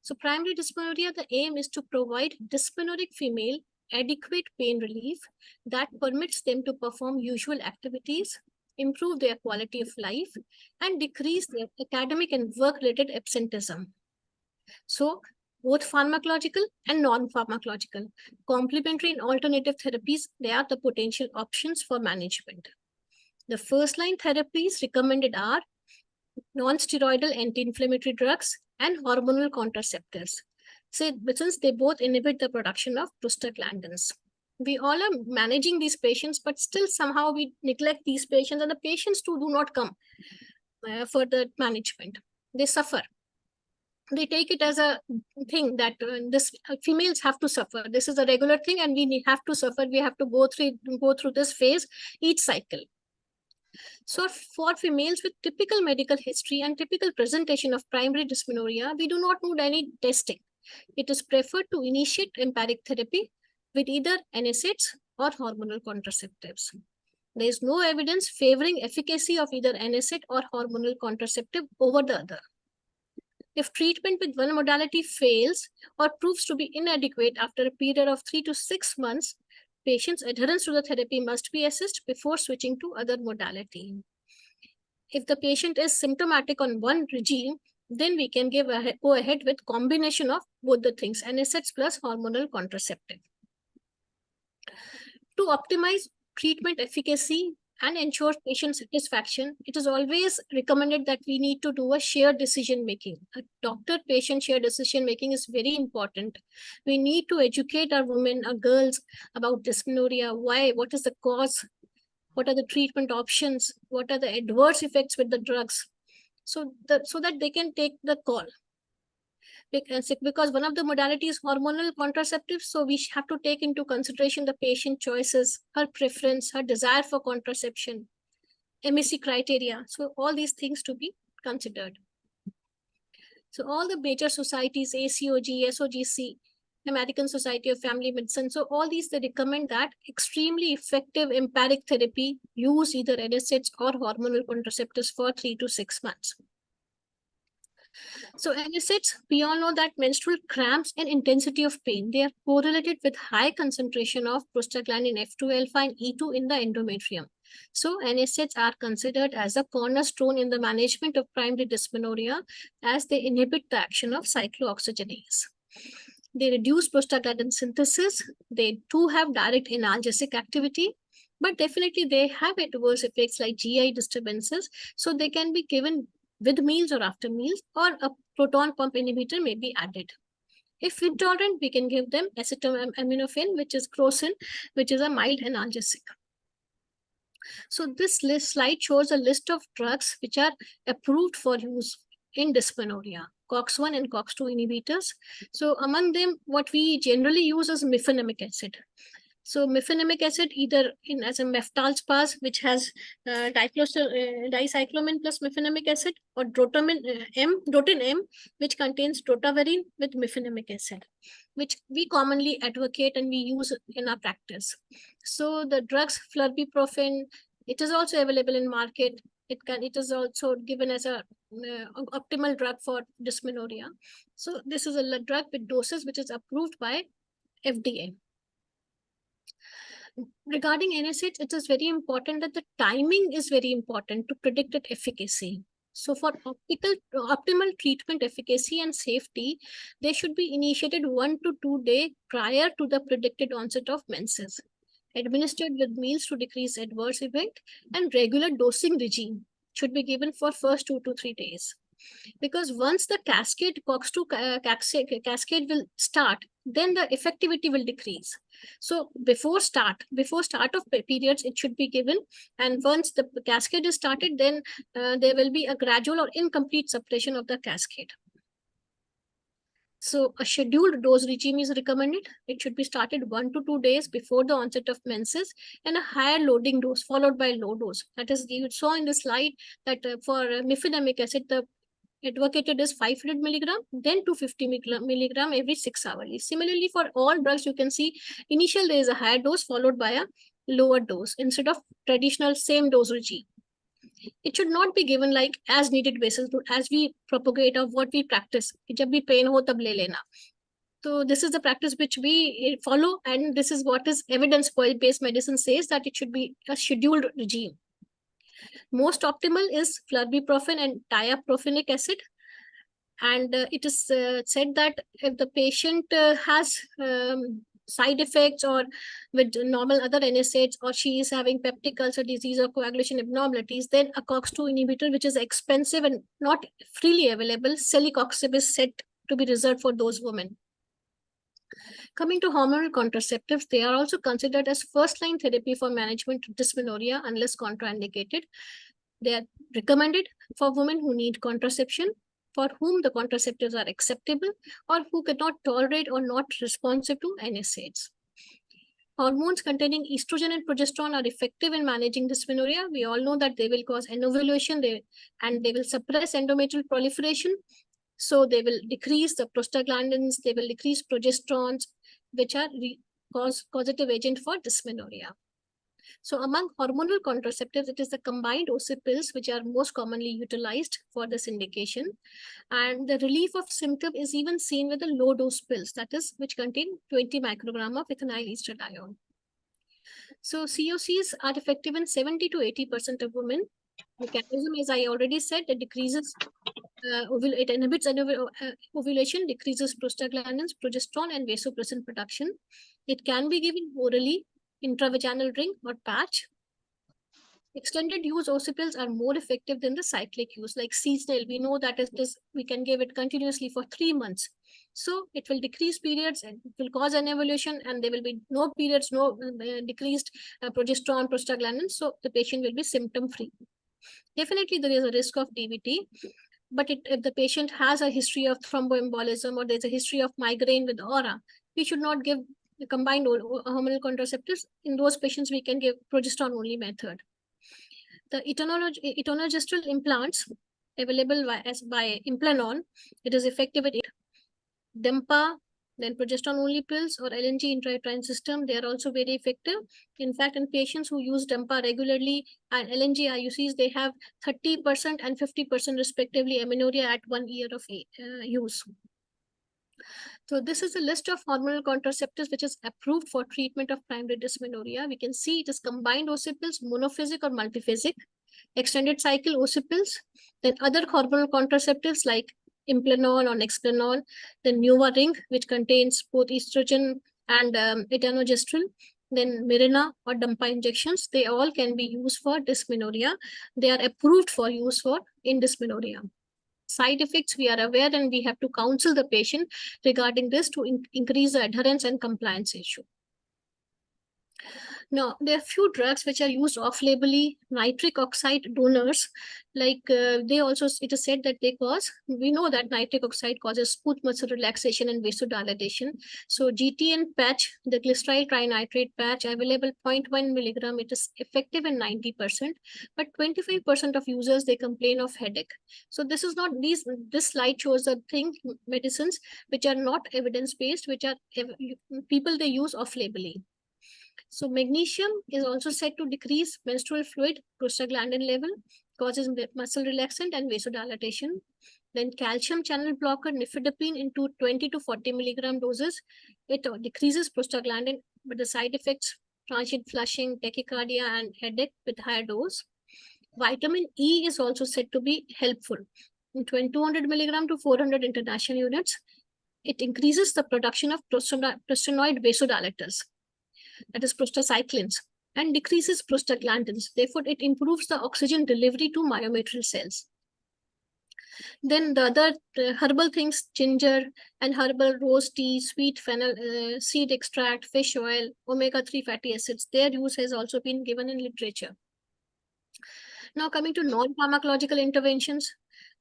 So primary dysmenorrhea, the aim is to provide dysmenoric female adequate pain relief that permits them to perform usual activities, improve their quality of life, and decrease their academic and work-related absenteeism. So both pharmacological and non-pharmacological, complementary and alternative therapies, they are the potential options for management. The first-line therapies recommended are non-steroidal anti-inflammatory drugs and hormonal contraceptives. So, since they both inhibit the production of prostaglandins. We all are managing these patients, but still somehow we neglect these patients, and the patients too do not come for the management. They suffer. They take it as a thing that females have to suffer. This is a regular thing, and we have to suffer. We have to go through this phase each cycle. So for females with typical medical history and typical presentation of primary dysmenorrhea, we do not need any testing. It is preferred to initiate empiric therapy with either NSAIDs or hormonal contraceptives. There is no evidence favoring efficacy of either NSAID or hormonal contraceptive over the other. If treatment with one modality fails or proves to be inadequate after a period of 3 to 6 months, patients' adherence to the therapy must be assessed before switching to other modality. If the patient is symptomatic on one regime, then we can go ahead with combination of both the things, NSAIDs plus hormonal contraceptive. To optimize treatment efficacy and ensure patient satisfaction, it is always recommended that we need to do a shared decision-making. A doctor-patient shared decision-making is very important. We need to educate our women, our girls about dysmenorrhea, why, what is the cause, what are the treatment options, what are the adverse effects with the drugs, so that they can take the call. because one of the modalities is hormonal contraceptives. So we have to take into consideration the patient choices, her preference, her desire for contraception, MSc criteria. So all these things to be considered. So all the major societies, ACOG, SOGC, American Society of Family Medicine. So all these, they recommend that extremely effective empiric therapy use either NSAIDs or hormonal contraceptives for 3 to 6 months. So NSAIDs, we all know that menstrual cramps and intensity of pain, they are correlated with high concentration of prostaglandin F2 alpha and E2 in the endometrium. So NSAIDs are considered as a cornerstone in the management of primary dysmenorrhea as they inhibit the action of cyclooxygenase. They reduce prostaglandin synthesis. They too have direct analgesic activity, but definitely they have adverse effects like GI disturbances. So they can be given with meals or after meals, or a proton pump inhibitor may be added. If intolerant, we can give them acetaminophen, which is crocin, which is a mild analgesic. So this slide shows a list of drugs which are approved for use in dysmenorrhea, COX-1 and COX-2 inhibitors. So among them, what we generally use is mefenamic acid. So mefenamic acid either in as a meftalspaz, which has dicyclomine plus mefenamic acid, or dotin M, which contains dotaverine with mefenamic acid, which we commonly advocate and we use in our practice. So the drugs flurbiprofen, it is also available in market. It is also given as a optimal drug for dysmenorrhea. So this is a drug with doses which is approved by FDA. Regarding NSAIDs, it is very important that the timing is very important to predict its efficacy. So for optimal treatment efficacy and safety, they should be initiated 1 to 2 days prior to the predicted onset of menses, administered with meals to decrease adverse event, and regular dosing regime should be given for first 2 to 3 days. Because once the cascade COX-2 cascade will start, then the effectivity will decrease. So before start of periods, it should be given. And once the cascade is started, then there will be a gradual or incomplete suppression of the cascade. So a scheduled dose regime is recommended. It should be started 1 to 2 days before the onset of menses, and a higher loading dose followed by low dose. That is, you saw in the slide that for mefenamic acid, the advocated is 500 milligram, then 250 milligram every 6 hours. Similarly, for all drugs, you can see initial there is a higher dose followed by a lower dose instead of traditional same dose regime. It should not be given like as needed basis as we propagate of what we practice. Jab bhi pain ho tab le lena. So this is the practice which we follow, and this is what is evidence-based medicine says, that it should be a scheduled regime. Most optimal is flurbiprofen and tiaprofenic acid. And it is said that if the patient has side effects or with normal other NSAIDs, or she is having peptic ulcer disease or coagulation abnormalities, then a COX-2 inhibitor, which is expensive and not freely available, celecoxib, is said to be reserved for those women. Coming to hormonal contraceptives, they are also considered as first-line therapy for management of dysmenorrhea unless contraindicated. They are recommended for women who need contraception, for whom the contraceptives are acceptable, or who cannot tolerate or not responsive to NSAIDs. Hormones containing estrogen and progesterone are effective in managing dysmenorrhea. We all know that they will cause anovulation, and they will suppress endometrial proliferation. So they will decrease the prostaglandins, they will decrease progesterones, which are causative agent for dysmenorrhea. So among hormonal contraceptives, it is the combined OC pills which are most commonly utilized for this indication. And the relief of symptom is even seen with the low dose pills, that is, which contain 20 microgram of ethinyl estradiol. So COCs are effective in 70 to 80% of women. Mechanism, as I already said, it decreases, it inhibits ovulation, decreases prostaglandins, progesterone, and vasopressin production. It can be given orally, intravaginal ring, or patch. Extended use OC pills are more effective than the cyclic use, like seasonal. We know that we can give it continuously for 3 months. So it will decrease periods and it will cause an evolution, and there will be no periods, no decreased progesterone, prostaglandins. So the patient will be symptom free. Definitely there is a risk of DVT. But if the patient has a history of thromboembolism or there's a history of migraine with aura, we should not give the combined hormonal contraceptives. In those patients, we can give progesterone-only method. The etonogestrel implants available by Implanon, it is effective at DEMPA, then progesterone-only pills or LNG intrauterine system, they are also very effective. In fact, in patients who use DEMPA regularly and LNG IUCs, they have 30% and 50% respectively amenorrhea at 1 year of use. So this is a list of hormonal contraceptives which is approved for treatment of primary dysmenorrhea. We can see it is combined ossipils, monophasic or multiphasic, extended cycle ossipils, then other hormonal contraceptives like Implanon or Nexplanon, then Nuva ring, which contains both estrogen and etonogestrel, then Mirena or Dampa injections. They all can be used for dysmenorrhea. They are approved for use for in dysmenorrhea. Side effects we are aware, and we have to counsel the patient regarding this to increase the adherence and compliance issue. Now, there are few drugs which are used off-labelly, nitric oxide donors, like they also, it is said that they cause, we know that nitric oxide causes smooth muscle relaxation and vasodilation. So GTN patch, the glycerol trinitrate patch, available 0.1 milligram, it is effective in 90%, but 25% of users, they complain of headache. So this is not, this slide shows the medicines which are not evidence-based, which are people they use off-labelly. So magnesium is also said to decrease menstrual fluid prostaglandin level, causes muscle relaxant and vasodilatation. Then calcium channel blocker nifedipine into 20 to 40 milligram doses. It decreases prostaglandin, but the side effects, transient flushing, tachycardia, and headache with higher dose. Vitamin E is also said to be helpful. In 200 milligram to 400 international units, it increases the production of prostanoid vasodilators, that is prostacyclins, and decreases prostaglandins. Therefore, it improves the oxygen delivery to myometrial cells. Then the other herbal things, ginger and herbal rose tea, sweet fennel, seed extract, fish oil, omega-3 fatty acids, their use has also been given in literature. Now coming to non-pharmacological interventions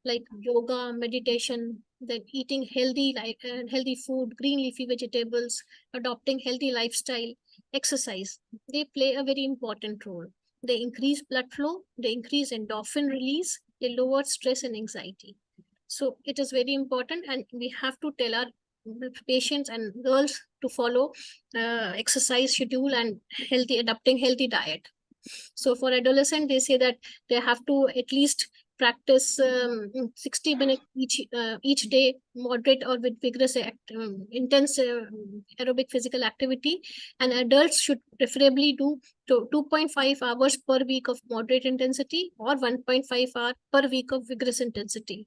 like yoga, meditation, then eating healthy food, green leafy vegetables, adopting healthy lifestyle, exercise, they play a very important role. They increase blood flow, they increase endorphin release, they lower stress and anxiety. So it is very important, and we have to tell our patients and girls to follow exercise schedule and adapting healthy diet. So for adolescent, they say that they have to at least practice 60 minutes each day, moderate or with vigorous intense aerobic physical activity, and adults should preferably do 2.5 hours per week of moderate intensity or 1.5 hours per week of vigorous intensity.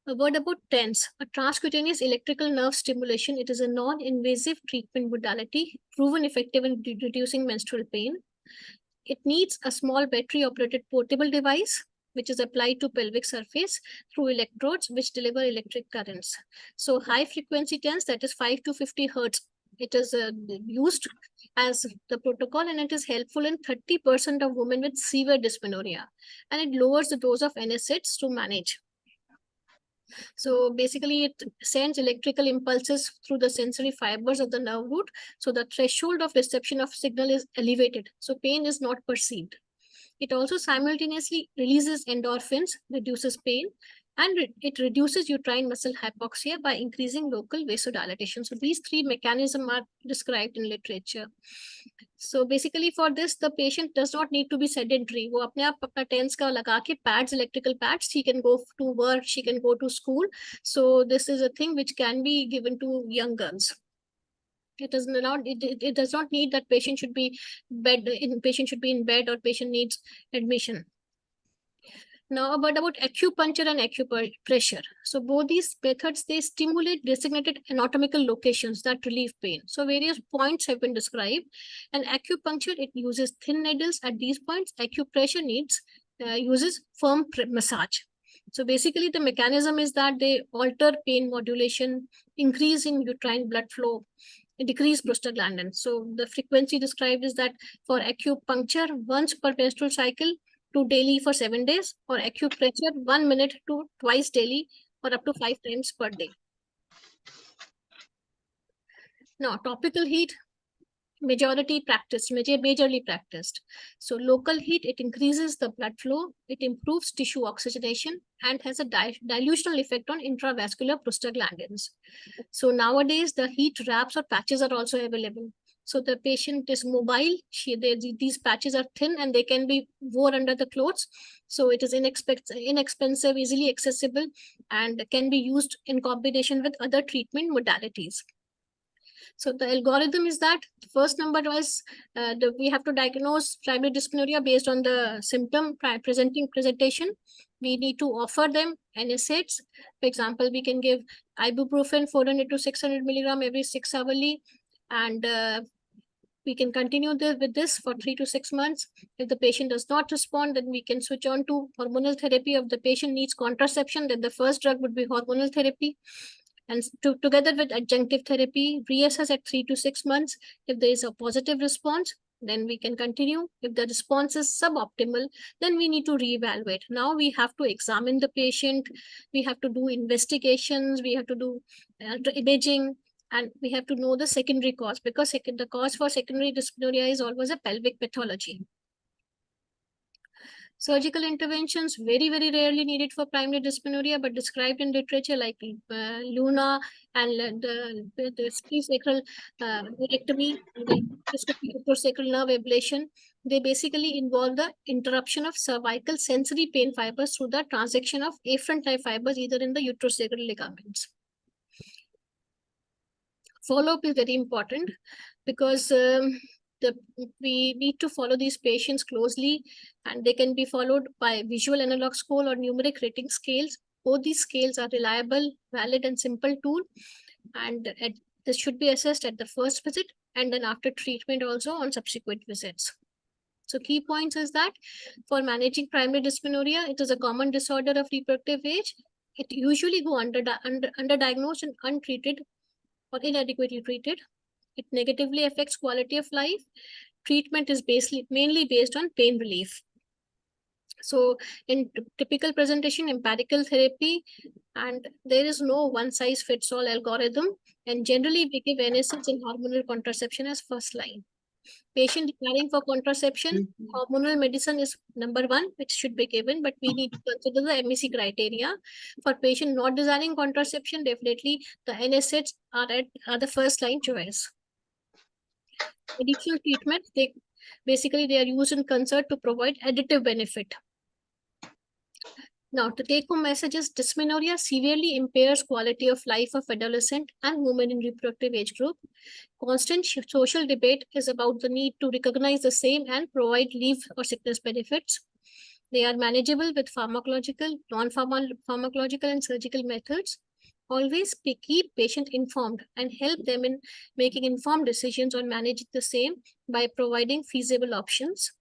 A word about TENS, a transcutaneous electrical nerve stimulation. It is a non-invasive treatment modality proven effective in reducing menstrual pain. It needs a small battery-operated portable device which is applied to pelvic surface through electrodes which deliver electric currents. So high-frequency TENS, that is 5 to 50 hertz, it is used as the protocol, and it is helpful in 30% of women with severe dysmenorrhea, and it lowers the dose of NSAIDs to manage. So basically, it sends electrical impulses through the sensory fibers of the nerve root. So the threshold of reception of signal is elevated. So pain is not perceived. It also simultaneously releases endorphins, reduces pain, and it reduces uterine muscle hypoxia by increasing local vasodilatation. So these three mechanisms are described in literature. So basically for this, the patient does not need to be sedentary. वो अपने आप अपना TENS का लगा के pads, electrical pads, she can go to work, she can go to school. So this is a thing which can be given to young girls. It does not need that patient should be in bed or patient needs admission. Now, about acupuncture and acupressure. So both these methods, they stimulate designated anatomical locations that relieve pain. So various points have been described. And acupuncture, it uses thin needles at these points. Acupressure uses firm massage. So basically the mechanism is that they alter pain modulation, increase in uterine blood flow, decrease prostaglandin. So the frequency described is that for acupuncture, once per menstrual cycle, to daily for 7 days, or acupressure 1 minute to twice daily or up to 5 times per day. Now, topical heat, majorly practiced. So local heat, it increases the blood flow, it improves tissue oxygenation, and has a dilutional effect on intravascular prostaglandins. So nowadays, the heat wraps or patches are also available. So the patient is mobile. These patches are thin and they can be worn under the clothes. So it is inexpensive, easily accessible, and can be used in combination with other treatment modalities. So the algorithm is that first number was we have to diagnose primary dysmenorrhea based on the symptom presentation. We need to offer them NSAIDs. For example, we can give ibuprofen 400 to 600 milligram every 6 hourly, and we can continue with this for 3 to 6 months. If the patient does not respond, then we can switch on to hormonal therapy. If the patient needs contraception, then the first drug would be hormonal therapy. And together with adjunctive therapy, reassess at 3 to 6 months. If there is a positive response, then we can continue. If the response is suboptimal, then we need to reevaluate. Now we have to examine the patient. We have to do investigations. We have to do imaging. And we have to know the secondary cause, because the cause for secondary dysmenorrhea is always a pelvic pathology. Surgical interventions very, very rarely needed for primary dysmenorrhea, but described in literature like Luna and the sacral neurectomy, the sacral nerve ablation. They basically involve the interruption of cervical sensory pain fibers through the transection of afferent type fibers, either in the uterosacral ligaments. Follow-up is very important, because we need to follow these patients closely, and they can be followed by visual analog scale or numeric rating scales. Both these scales are reliable, valid, and simple tool, and this should be assessed at the first visit and then after treatment also on subsequent visits. So key points is that for managing primary dysmenorrhea, it is a common disorder of reproductive age. It usually go underdiagnosed and untreated or inadequately treated. It negatively affects quality of life. Treatment is mainly based on pain relief. So in typical presentation, empirical therapy, and there is no one-size-fits-all algorithm. And generally, we give NSAIDs and hormonal contraception as first line. Patient declining for contraception, hormonal medicine is number one, which should be given, but we need to consider the MEC criteria. For patient not desiring contraception, definitely the NSAIDs are the first line choice. Additional treatment, they are used in concert to provide additive benefit. Now, the take-home message is dysmenorrhea severely impairs quality of life of adolescent and women in reproductive age group. Constant social debate is about the need to recognize the same and provide leave or sickness benefits. They are manageable with pharmacological, non-pharmacological, and surgical methods. Always keep patient informed and help them in making informed decisions on managing the same by providing feasible options.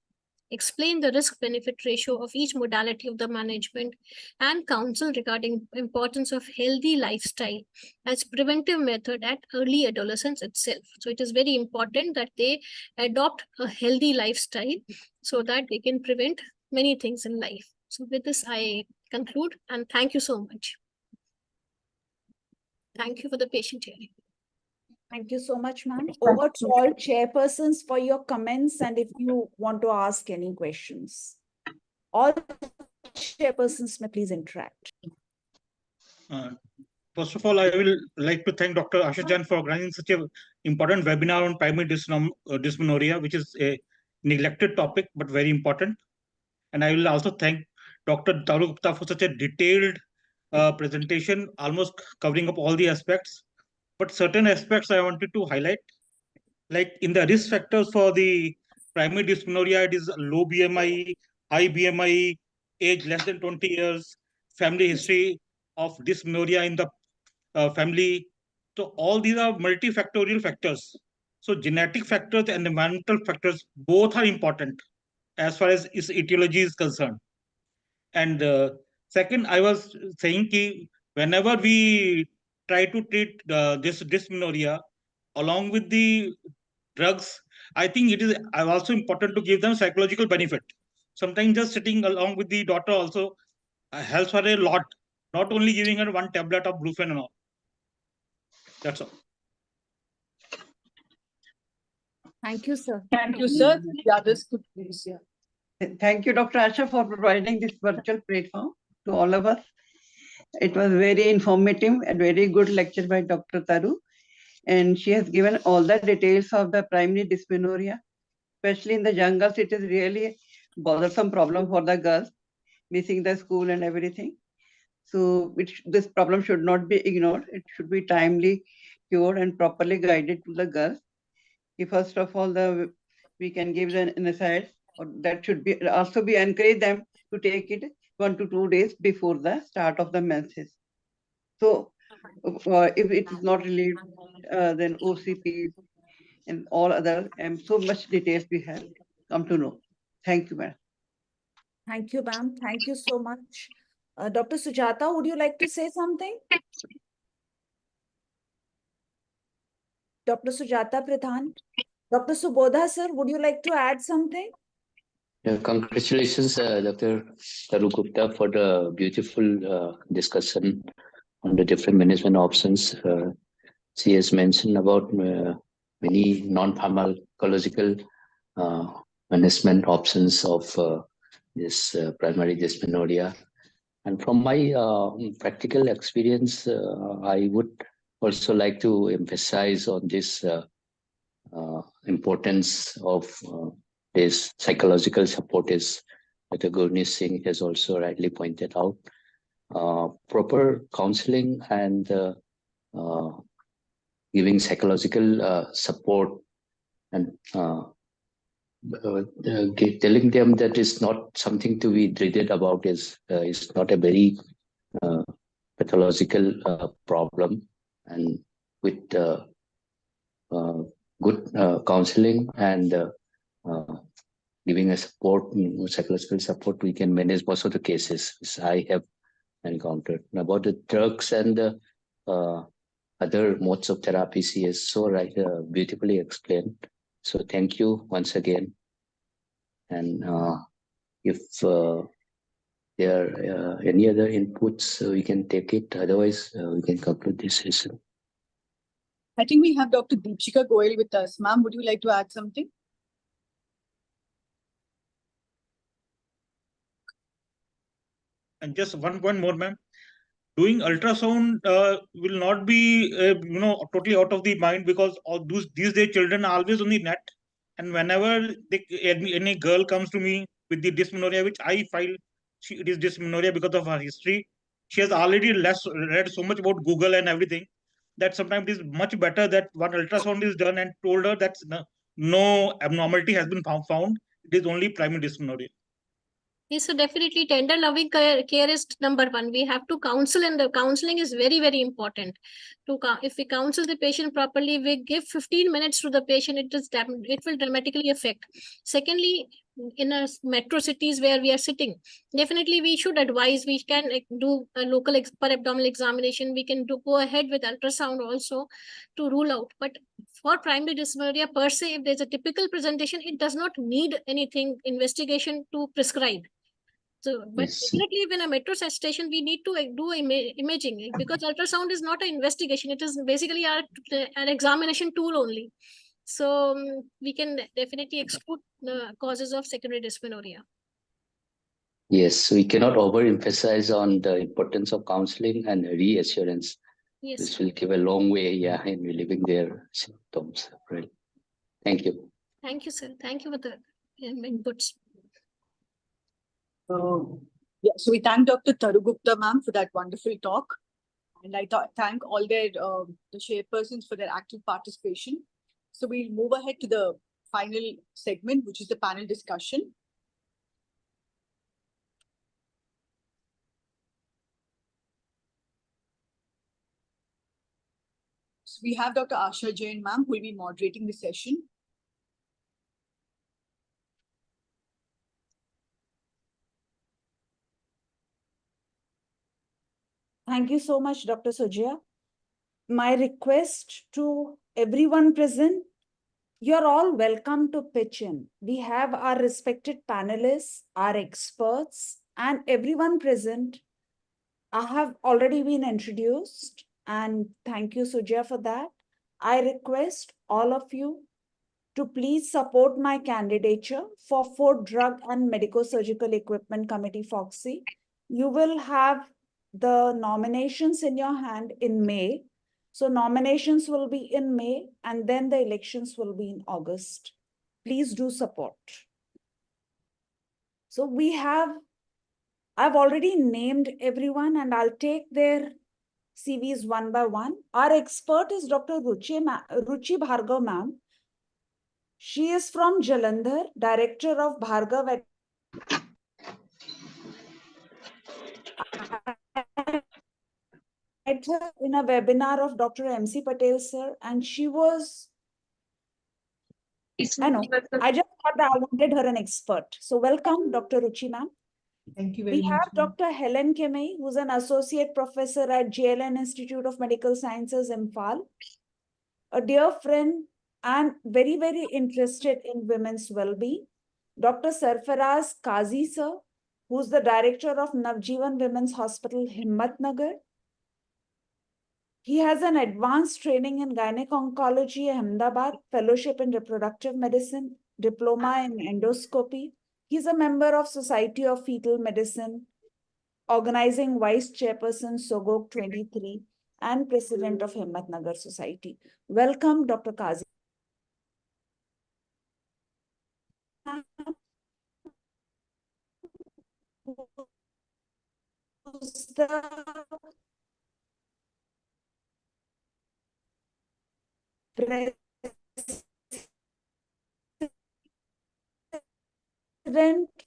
Explain the risk-benefit ratio of each modality of the management, and counsel regarding importance of healthy lifestyle as preventive method at early adolescence itself. So it is very important that they adopt a healthy lifestyle so that they can prevent many things in life. So with this, I conclude, and thank you so much. Thank you for the patient hearing. Thank you so much, ma'am. Over to all chairpersons for your comments and if you want to ask any questions. All chairpersons may please interact. First of all, I will like to thank Dr. Asha Jain for organizing such an important webinar on primary dysmenorrhea, which is a neglected topic, but very important. And I will also thank Dr. Daru Gupta for such a detailed presentation, almost covering up all the aspects. But certain aspects I wanted to highlight, like in the risk factors for the primary dysmenorrhea, it is low BMI, high BMI, age less than 20 years, family history of dysmenorrhea in the family. So all these are multifactorial factors. So genetic factors and environmental factors, both are important as far as its etiology is concerned. And second, I was saying that whenever we try to treat this dysmenorrhea along with the drugs, I think it is also important to give them psychological benefit. sometimes just sitting along with the daughter also helps her a lot. Not only giving her one tablet of Brufen and all. That's all. Thank you, sir. Thank you, sir. The others could please, yeah. Thank you, Dr. Asha, for providing this virtual platform to all of us. It was very informative and very good lecture by Dr. Taru. And she has given all the details of the primary dysmenorrhea, especially in the young girls. It is really bothersome problem for the girls, missing the school and everything. So this problem should not be ignored. It should be timely cured and properly guided to the girls. First of all, we can give them an aside, or that should be also be encourage them to take it 1 to 2 days before the start of the menses. So if it is not relieved, then OCP and all other so much details we have come to know. Thank you, ma'am. Thank you, ma'am. Thank you so much. Dr. Sujata, would you like to say something? Dr. Sujata Pradhan. Dr. Subodha, sir, would you like to add something? Congratulations, Dr. Taru Gupta, for the beautiful discussion on the different management options. She has mentioned about many non-pharmacological management options of this primary dysmenorrhea. And from my practical experience, I would also like to emphasize on this importance of this psychological support, is Dr. Gurneet Singh has also rightly pointed out. Proper counseling and giving psychological support and telling them that it's not something to be dreaded about, is not a very pathological problem, and with good counseling and giving a support, psychological support, we can manage most of the cases which I have encountered. About the drugs and the other modes of therapy, she has so beautifully explained. So thank you once again. And if there are any other inputs, we can take it. Otherwise, we can conclude this session. I think we have Dr. Deepshika Goyal with us. Ma'am, would you like to add something? And just one point more, ma'am. Doing ultrasound will not be totally out of the mind, because all these days children are always on the net, and whenever any girl comes to me with the dysmenorrhea, which I feel it is dysmenorrhea because of her history, she has already read so much about Google and everything, that sometimes it is much better that one ultrasound is done and told her that no abnormality has been found. It is only primary dysmenorrhea. Yes, so definitely tender loving care is number one. We have to counsel, and the counseling is very, very important. If we counsel the patient properly, we give 15 minutes to the patient, it will dramatically affect. Secondly, in metro cities where we are sitting, definitely we should advise, we can do a local per abdominal examination. We can go ahead with ultrasound also to rule out. But for primary dysmenorrhea per se, if there's a typical presentation, it does not need anything investigation to prescribe. So, but definitely when a metro station, we need to do imaging, because ultrasound is not an investigation. It is basically an examination tool only. So we can definitely exclude the causes of secondary dysmenorrhea. Yes, we cannot overemphasize on the importance of counseling and reassurance. Yes. This will give a long way, in relieving their symptoms. Right. Thank you. Thank you, sir. Thank you for the inputs. Yeah, so we thank Dr. Taru Gupta, ma'am, for that wonderful talk. And I thank all the chairpersons for their active participation. So we'll move ahead to the final segment, which is the panel discussion. So we have Dr. Asha Jain, ma'am, who will be moderating the session. Thank you so much, Dr. Sujaya. My request to everyone present You're all welcome to pitch in. We have our respected panelists, our experts, and everyone present. I have already been introduced, and thank you, Sujya, for that. I request all of you to please support my candidature for Food, Drug, and Medico-Surgical Equipment Committee, FOXY. You will have the nominations in your hand in May. So nominations will be in May, and then the elections will be in August. Please do support. So I've already named everyone, and I'll take their CVs one by one. Our expert is Dr. Ruchi Bhargav ma'am. She is from Jalandhar, Director of Bhargav met her in a webinar of Dr. MC Patel, sir, and she was, I know, I just thought that I wanted her an expert. So welcome, Dr. Ruchi ma'am. Thank you very We much. have Dr. Helen Kemei, who's an associate professor at JLN Institute of Medical Sciences, Imphal, a dear friend and very, very interested in women's well-being. Dr. Sarfaraz Kazi, sir, who's the director of Navjeevan Women's Hospital, Himmatnagar. He has an advanced training in gynec-oncology, Ahmedabad, fellowship in reproductive medicine, diploma in endoscopy. He's a member of Society of Fetal Medicine, organizing vice chairperson Sogok 23, and president of Himmatnagar Society. Welcome, Dr. Kazi. President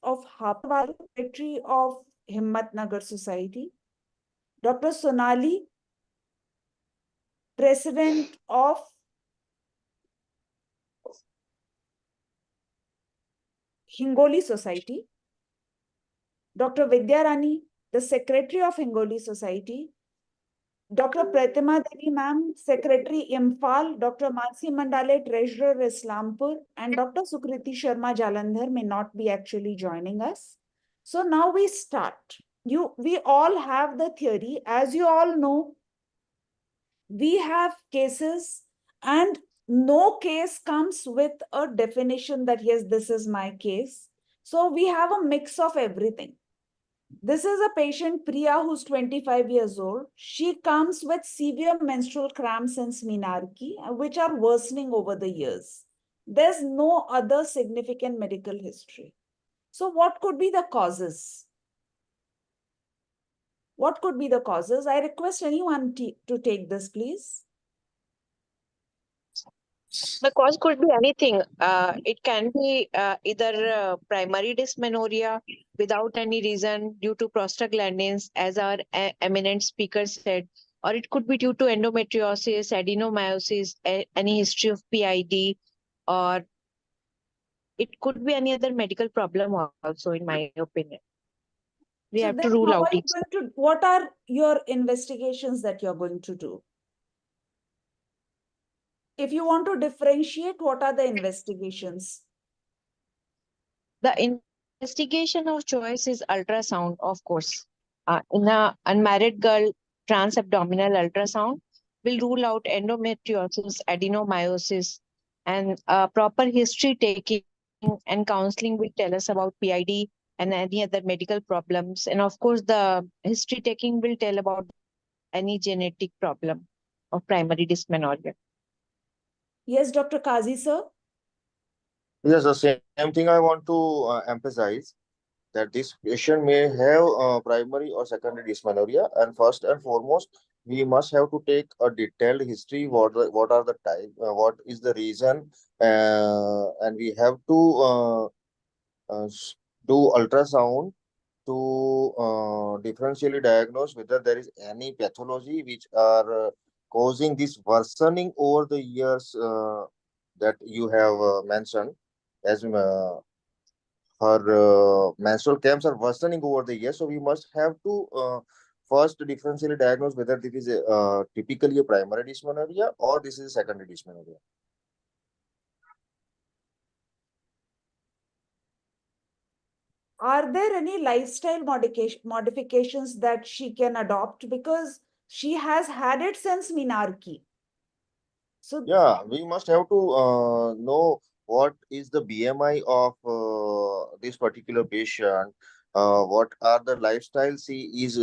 of Hapwal, Secretary of Himmatnagar Society. Dr. Sonali, President of Hingoli Society. Dr. Vidya Rani, the Secretary of Hingoli Society. Dr. Pratima Devi ma'am, Secretary Imphal, Dr. Mansi Mandale, Treasurer Islampur, and Dr. Sukriti Sharma Jalandhar may not be actually joining us. So now we start. We all have the theory. As you all know, we have cases, and no case comes with a definition that, yes, this is my case. So we have a mix of everything. This is a patient, Priya, who's 25 years old. She comes with severe menstrual cramps and menarche, which are worsening over the years. There's no other significant medical history. So what could be the causes? What could be the causes? I request anyone to take this, please. The cause could be anything. It can be either primary dysmenorrhea without any reason due to prostaglandins, as our eminent speaker said, or it could be due to endometriosis, adenomyosis, any history of PID, or it could be any other medical problem also, in my opinion. We So have then to rule how out are you each. going to, what are your investigations that you're going to do? If you want to differentiate, what are the investigations? The investigation of choice is ultrasound, of course. In a unmarried girl, transabdominal ultrasound will rule out endometriosis, adenomyosis, and proper history taking and counseling will tell us about PID and any other medical problems. And of course, the history taking will tell about any genetic problem of primary dysmenorrhea. Yes, Dr. Kazi, sir. Yes, the same thing I want to emphasize, that this patient may have primary or secondary dysmenorrhea, and first and foremost, we must have to take a detailed history. What are the type? What is the reason? And we have to do ultrasound to differentially diagnose whether there is any pathology which are causing this worsening over the years that you have mentioned, as her menstrual cramps are worsening over the years. So we must have to first differentially diagnose whether this is typically a primary dysmenorrhea or this is secondary dysmenorrhea. are there any lifestyle modifications that she can adopt? Because she has had it since menarche. So Yeah, we must have to know what is the BMI of this particular patient, what are the lifestyles he is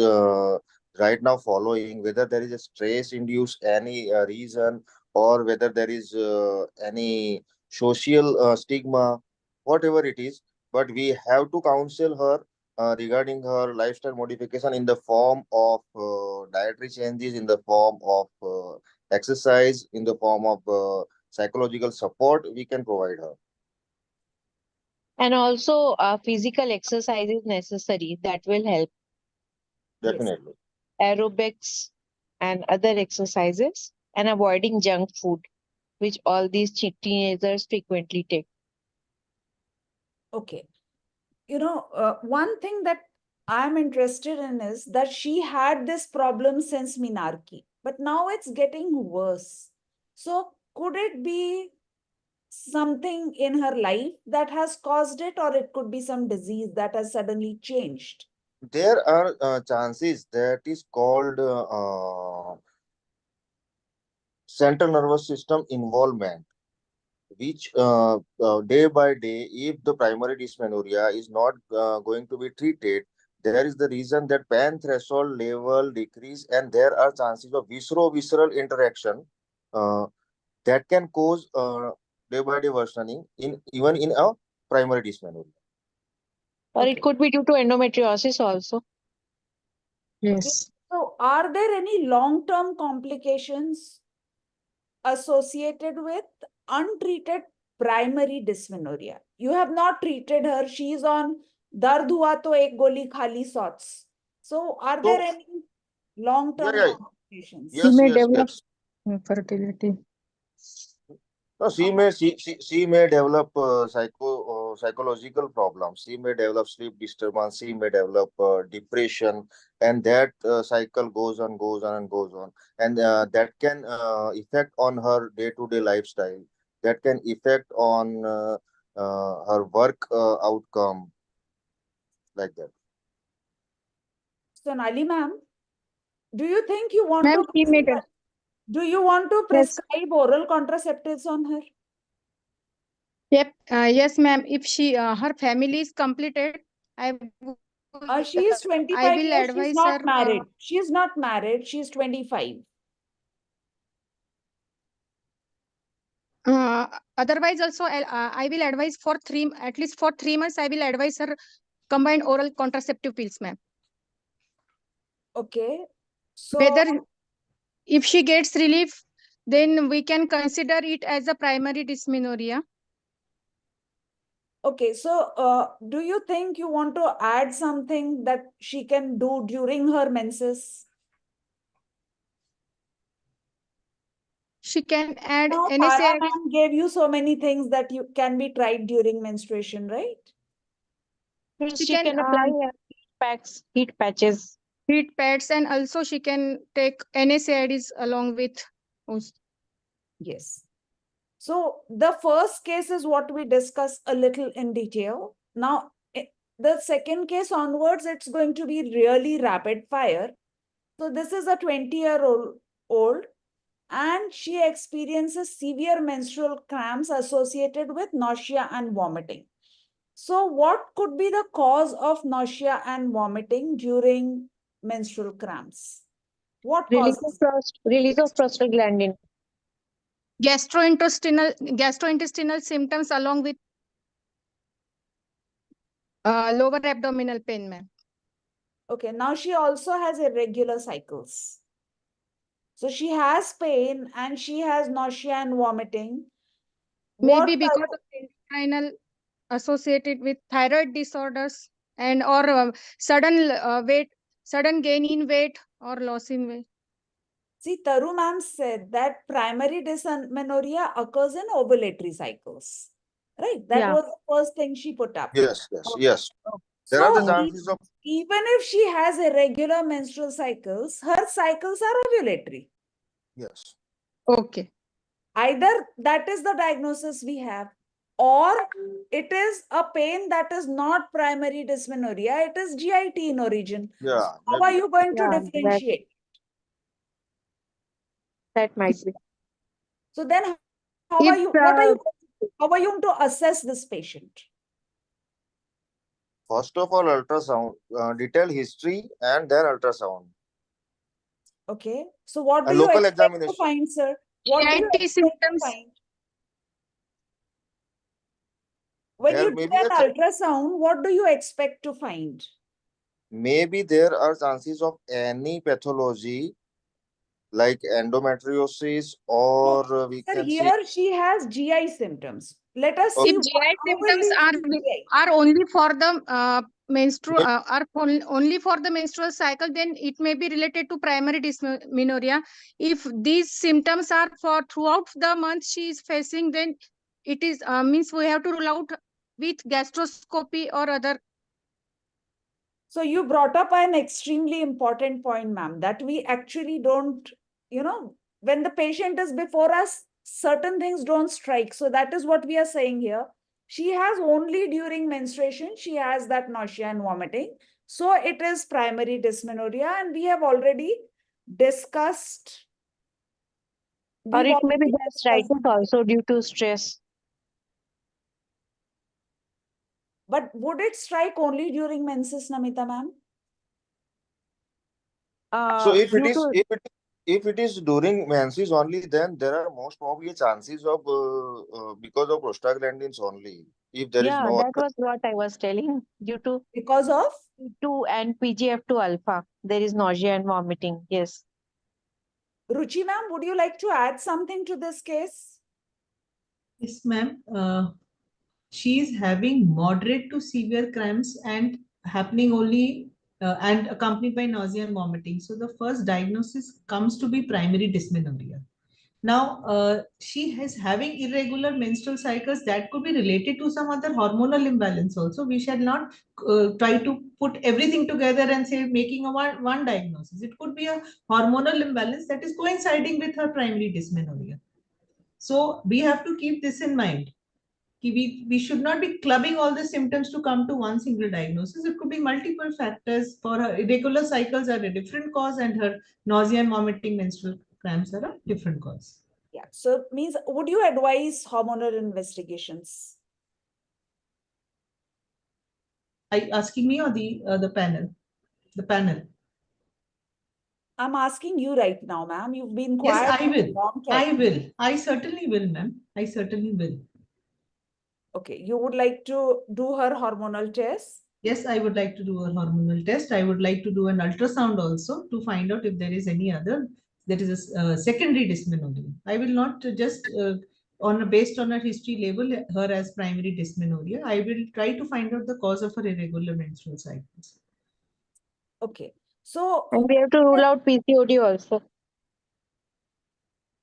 right now following, whether there is a stress induced any reason, or whether there is any social stigma, whatever it is. But we have to counsel her regarding her lifestyle modification in the form of dietary changes, in the form of exercise, in the form of psychological support we can provide her. And also physical exercise is necessary. That will help. Definitely. Aerobics and other exercises, and avoiding junk food, which all these teenagers frequently take. okay. One thing that I'm interested in is that she had this problem since menarche, but now it's getting worse. So could it be something in her life that has caused it, or it could be some disease that has suddenly changed? There are chances that is called central nervous system involvement, which day by day, if the primary dysmenorrhea is not going to be treated, there is the reason that pan threshold level decrease, and there are chances of visceral interaction that can cause day by day worsening in even in a primary dysmenorrhea. Or it could be due to endometriosis also. Yes. So are there any long-term complications associated with untreated primary dysmenorrhea? You have not treated her. She's on dard hua to ek goli khali shots. So are there any long-term complications? Yes. Infertility. No, she may develop psychological problems. She may develop sleep disturbance. She may develop depression, and that cycle goes on, and that can affect on her day-to-day lifestyle. That can affect on her work outcome, like that. Sonali ma'am, do you think you want Ma'am, to do you want to prescribe oral contraceptives on her? Yep. Yes, ma'am. If she her family is completed, She is 25 I will years. She's advise not her. married. She's not married. She's 25. Otherwise, also I will advise for at least for 3 months. I will advise her combined oral contraceptive pills, ma'am. Okay. So Whether if she gets relief, then we can consider it as a primary dysmenorrhea. okay, so do you think you want to add something that she can do during her menses? She can add Now, NSAID. Tara ma'am gave you so many things that you can be tried during menstruation, right? She can apply heat patches. Heat pads, and also she can take NSAIDs along with. Yes. So the first case is what we discuss a little in detail. Now, the second case onwards, it's going to be really rapid fire. So this is a 20-year-old and she experiences severe menstrual cramps associated with nausea and vomiting. So what could be the cause of nausea and vomiting during menstrual cramps? What causes? Release of prostaglandin. Gastrointestinal symptoms along with lower abdominal pain, ma'am. Okay, now she also has irregular cycles. So she has pain and she has nausea and vomiting. Maybe because of endocrinal associated with thyroid disorders and or sudden gain in weight or loss in weight. See, Taru ma'am said that primary dysmenorrhea occurs in ovulatory cycles. Right? That was the first thing she put up. Yes. There are the chances of. Even if she has irregular menstrual cycles, her cycles are ovulatory. Yes. Okay. Either that is the diagnosis we have, or it is a pain that is not primary dysmenorrhea, it is GIT in origin. Yeah, How are you going to Yeah, differentiate? that might be. So then how If are you, what are you, how are you going to assess this patient? first of all, ultrasound, detailed history, and then ultrasound. Okay. So what do And you local expect to examination. find, sir? What do you GIT expect to symptoms. find? When There you may do be an ultrasound, what do you expect to find? maybe there are chances of any pathology like endometriosis, or we Sir, can see. here she has GI symptoms. Let us see If GI how will symptoms we GI? are only for the menstrual only for the menstrual cycle, then it may be related to primary dysmenorrhea. If these symptoms are for throughout the month she is facing, then it is means we have to rule out with gastroscopy or other. So you brought up an extremely important point, ma'am, that we actually don't, you know, when the patient is before us, certain things don't strike. So that is what we are saying here. She has only during menstruation, she has that nausea and vomiting. So it is primary dysmenorrhea, and we have already discussed. Or it may be gastritis also due to stress. But would it strike only during menses, Namita ma'am? So if it Due is to if it is during menses only, then there are most probably chances of because of prostaglandins only. If there is yeah, no that was what I was telling. Due to because of P2 and PGF2 alpha, there is nausea and vomiting. Yes. Ruchi ma'am, would you like to add something to this case? Yes, ma'am. She is having moderate to severe cramps and happening only and accompanied by nausea and vomiting. So the first diagnosis comes to be primary dysmenorrhea. Now, she is having irregular menstrual cycles that could be related to some other hormonal imbalance also. We shall not try to put everything together and say making a one diagnosis. It could be a hormonal imbalance that is coinciding with her primary dysmenorrhea. So we have to keep this in mind. We should not be clubbing all the symptoms to come to one single diagnosis. It could be multiple factors. For her irregular cycles are a different cause, and her nausea and vomiting menstrual cramps are a different cause. Yeah. So means, would you advise hormonal investigations? Are you asking me or the panel? The panel. I'm asking you right now, ma'am. You've been quiet. Yes, I for a will. long time. I will. I certainly will, ma'am. I certainly will. Okay. You would like to do her hormonal test? Yes, I would like to do a hormonal test. I would like to do an ultrasound also to find out if there is any other, that is a secondary dysmenorrhea. I will not just based on her history label her as primary dysmenorrhea. I will try to find out the cause of her irregular menstrual cycles. Okay. So and we have to rule out PCOD also.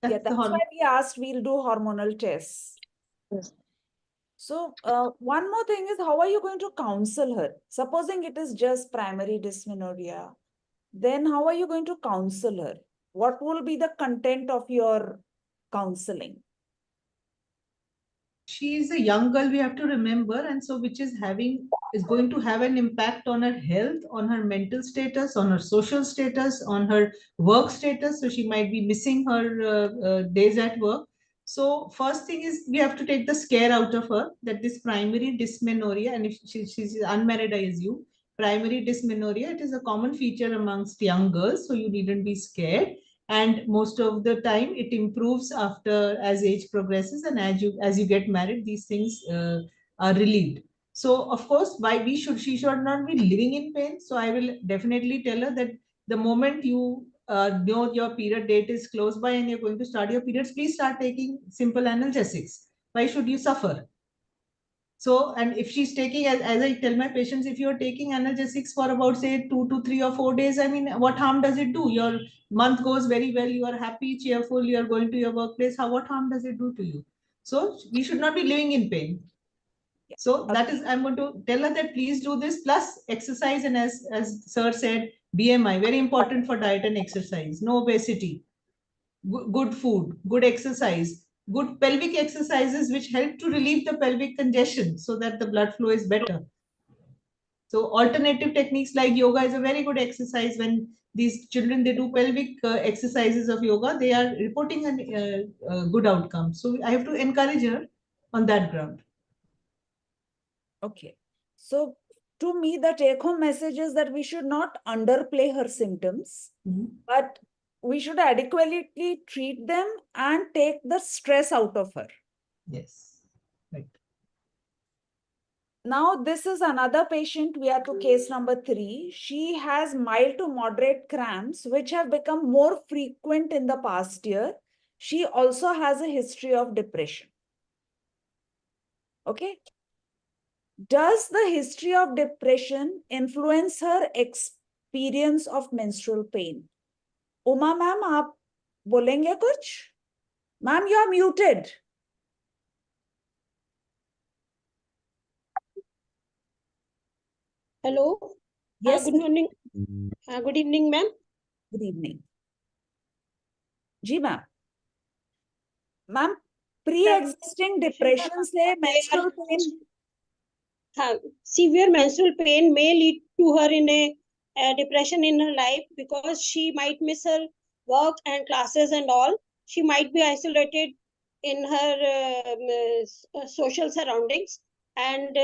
yeah, that's why we asked we'll do hormonal tests. Yes. So one more thing is, how are you going to counsel her? Supposing it is just primary dysmenorrhea, then how are you going to counsel her? What will be the content of your counseling? She is a young girl, we have to remember, and so which is going to have an impact on her health, on her mental status, on her social status, on her work status. So she might be missing her days at work. So first thing is we have to take the scare out of her that this primary dysmenorrhea, and if she's unmarried, I assume, primary dysmenorrhea, it is a common feature amongst young girls, so you needn't be scared. And most of the time it improves after as age progresses, and as you get married, these things are relieved. So of course she should not be living in pain. So I will definitely tell her that the moment you know your period date is close by and you're going to start your periods, please start taking simple analgesics. Why should you suffer? So, and if she's taking, as I tell my patients, if you're taking analgesics for about say 2 to 3 or 4 days, I mean, what harm does it do? Your month goes very well, you are happy, cheerful, you are going to your workplace. What harm does it do to you? So we should not be living in pain. So that is, I'm going to tell her that please do this, plus exercise, and as sir said, BMI, very important for diet and exercise, no obesity, good food, good exercise, good pelvic exercises which help to relieve the pelvic congestion so that the blood flow is better. So alternative techniques like yoga is a very good exercise. When these children, they do pelvic exercises of yoga, they are reporting a good outcome. So I have to encourage her on that ground. Okay. So to me, the take-home message is that we should not underplay her symptoms, but we should adequately treat them and take the stress out of her. Yes. Right. Now, this is another patient. We are to case number 3. She has mild to moderate cramps, which have become more frequent in the past year. She also has a history of depression. Okay. Does the history of depression influence her experience of menstrual pain? Uma ma'am, aap bolenge kuch? Ma'am, you are muted. Hello. Yes. Good morning. Good evening, ma'am. Good evening. Ji ma'am. Ma'am, pre-existing depression से menstrual pain. Severe menstrual pain may lead to her in a depression in her life because she might miss her work and classes and all. She might be isolated in her social surroundings, and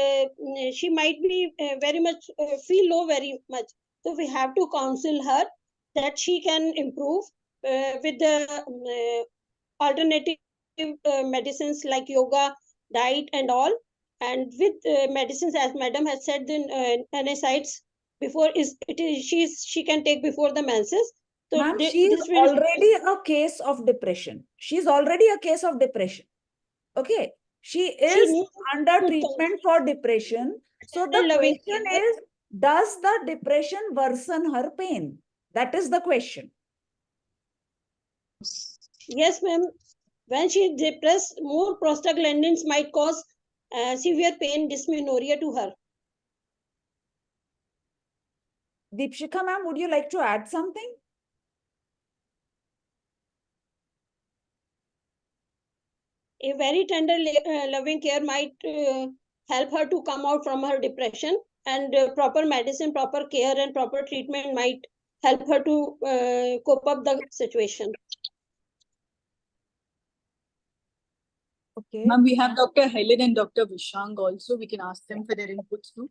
she might be very much feel low very much. So we have to counsel her that she can improve with the alternative medicines like yoga, diet and all, and with medicines as madam has said, then NSAIDs before she can take before the menses. So Ma'am, she is already a case of depression. She's already a case of depression. Okay. She is under treatment for depression. So the question is, does the depression worsen her pain? That is the question. Yes, ma'am. When she is depressed, more prostaglandins might cause severe pain, dysmenorrhea to her. Deepshika ma'am, would you like to add something? A very tender, loving care might help her to come out from her depression, and proper medicine, proper care and proper treatment might help her to cope up the situation. Okay. Ma'am, we have Dr. Helen and Dr. Vishang also. We can ask them for their inputs too.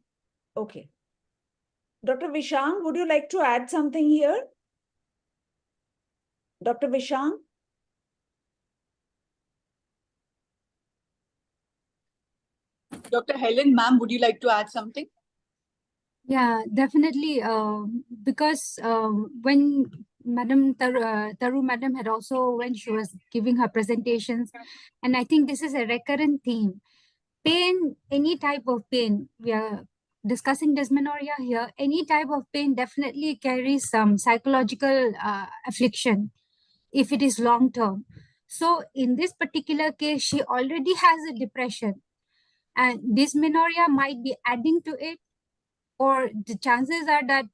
Okay. Dr. Vishang, would you like to add something here? Dr. Vishang? Dr. Helen, ma'am, would you like to add something? Yeah, definitely. Because when Madam Taru Madam had also, when she was giving her presentations, and I think this is a recurrent theme. Pain, any type of pain, we are discussing dysmenorrhea here, any type of pain definitely carries some psychological affliction if it is long term. So in this particular case, she already has a depression, and dysmenorrhea might be adding to it, or the chances are that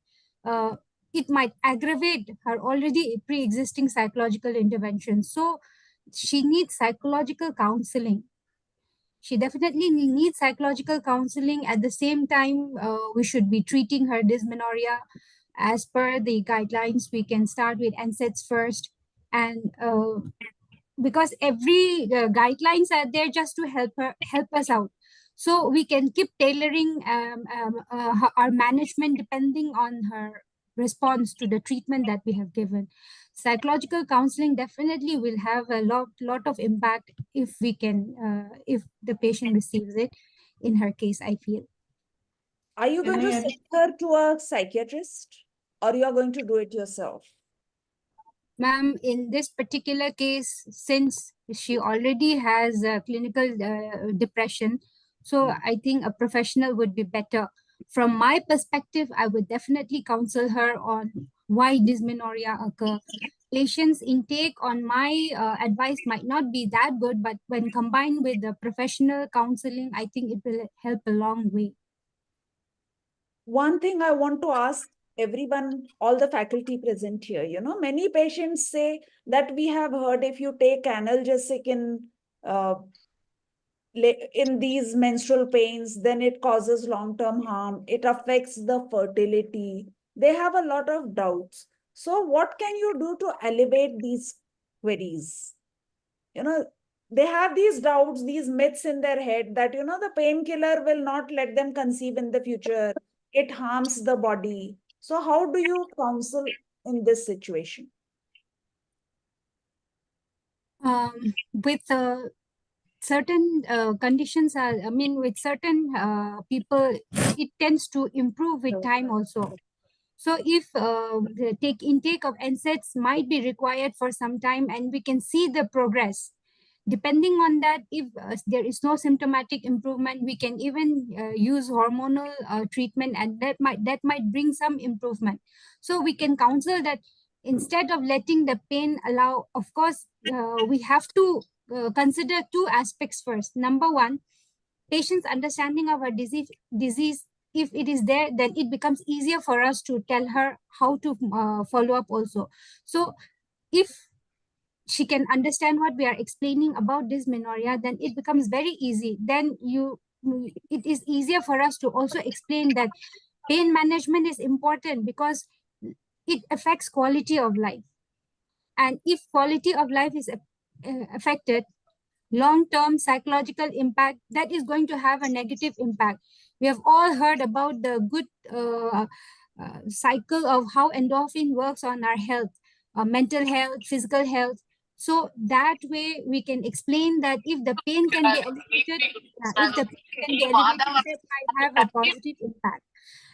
it might aggravate her already pre-existing psychological intervention. So she needs psychological counseling. She definitely needs psychological counseling. At the same time, we should be treating her dysmenorrhea as per the guidelines. We can start with NSAIDs first, and because every guidelines are there just to help us out. So we can keep tailoring our management depending on her response to the treatment that we have given. Psychological counseling definitely will have a lot of impact if we can, if the patient receives it. In her case, I feel. Are you going to send her to a psychiatrist, or you are going to do it yourself? Ma'am, in this particular case, since she already has clinical depression, so I think a professional would be better. From my perspective, I would definitely counsel her on why dysmenorrhea occur. Patient's intake on my advice might not be that good, but when combined with the professional counseling, I think it will help a long way. One thing I want to ask everyone, all the faculty present here, many patients say that we have heard if you take analgesic in in these menstrual pains, then it causes long-term harm. It affects the fertility. They have a lot of doubts. So what can you do to elevate these queries? They have these doubts, these myths in their head that, the painkiller will not let them conceive in the future. It harms the body. So how do you counsel in this situation? With certain conditions with certain people, it tends to improve with time also. So if the intake of NSAIDs might be required for some time and we can see the progress, depending on that, if there is no symptomatic improvement, we can even use hormonal treatment, and that might bring some improvement. So we can counsel that instead of letting the pain allow, of course, we have to consider two aspects first. Number one, patient's understanding of her disease. If it is there, then it becomes easier for us to tell her how to follow up also. So if she can understand what we are explaining about dysmenorrhea, then it becomes very easy. Then it is easier for us to also explain that pain management is important because it affects quality of life. And if quality of life is affected, long-term psychological impact, that is going to have a negative impact. We have all heard about the good cycle of how endorphin works on our health, mental health, physical health. So that way we can explain that if the pain can be eliminated, it might have a positive impact.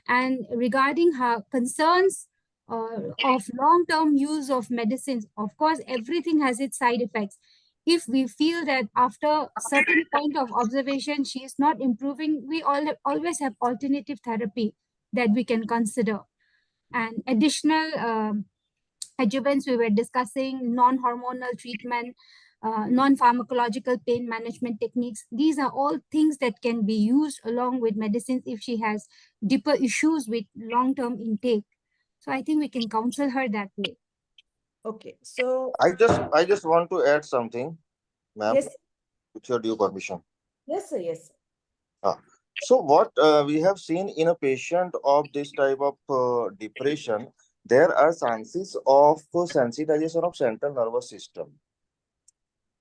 And regarding her concerns of long-term use of medicines, of course, everything has its side effects. If we feel that after certain point of observation, she is not improving, we always have alternative therapy that we can consider. And additional adjuvants we were discussing, non-hormonal treatment, non-pharmacological pain management techniques. These are all things that can be used along with medicines if she has deeper issues with long-term intake. So I think we can counsel her that way. Okay, so I just want to add something, ma'am, yes, with your due permission. yes, sir, yes. So what we have seen in a patient of this type of depression, there are chances of sensitization of central nervous system.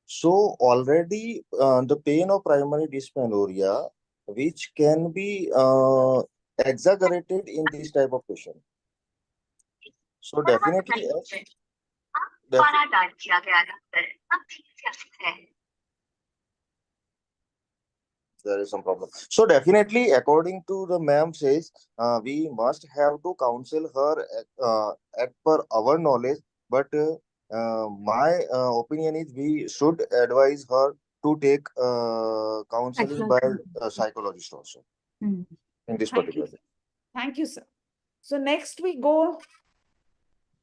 So already the pain of primary dysmenorrhea, which can be exaggerated in this type of patient. So definitely, there is some problem. So definitely, according to the ma'am says, we must have to counsel her at per our knowledge. But my opinion is we should advise her to take counseling by a psychologist also in this particular case. Thank you, sir. So next we go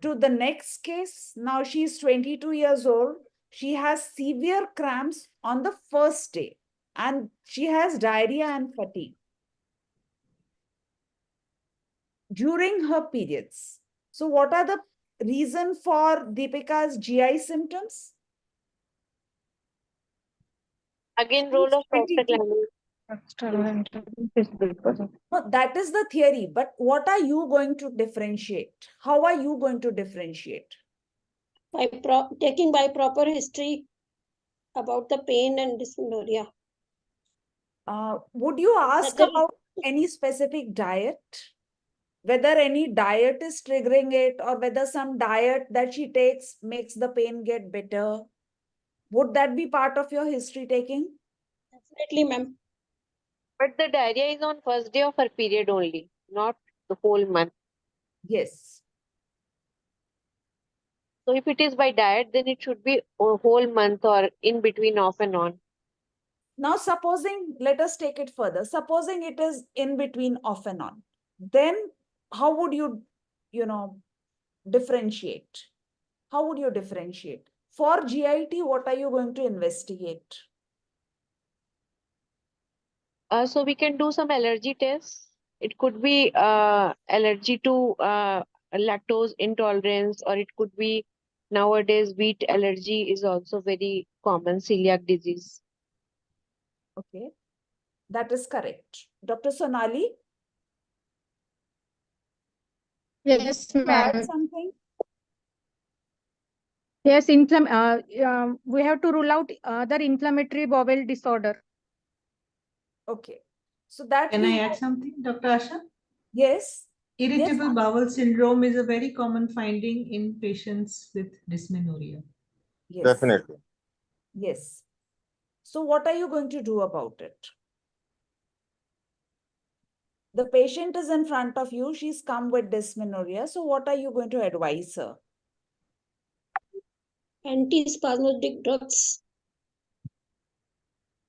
to the next case. Now she's 22 years old. She has severe cramps on the first day and she has diarrhea and fatigue during her periods. So what are the reason for Deepika's GI symptoms? Again, role of prostaglandin. No, that is the theory, but what are you going to differentiate? How are you going to differentiate? By taking by proper history about the pain and dysmenorrhea. Would you ask about any specific diet? Whether any diet is triggering it or whether some diet that she takes makes the pain get better? Would that be part of your history taking? Definitely, ma'am. But the diarrhea is on first day of her period only, not the whole month. Yes. So if it is by diet, then it should be a whole month or in between off and on. Now, supposing, let us take it further. Supposing it is in between off and on, then how would you, differentiate? How would you differentiate? For GIT, what are you going to investigate? So we can do some allergy tests. It could be allergy to lactose intolerance, or it could be Nowadays, wheat allergy is also very common, celiac disease. Okay, that is correct. Dr. Sonali, Yes, you add ma'am. something? Yes, we have to rule out other inflammatory bowel disorder. Okay, so that Can we I add something, Dr. Asha? Yes. Irritable Yes, bowel syndrome is a very common finding in patients with dysmenorrhea. yes, Definitely. yes. So what are you going to do about it? The patient is in front of you. She's come with dysmenorrhea. So what are you going to advise her? Antispasmodic drugs.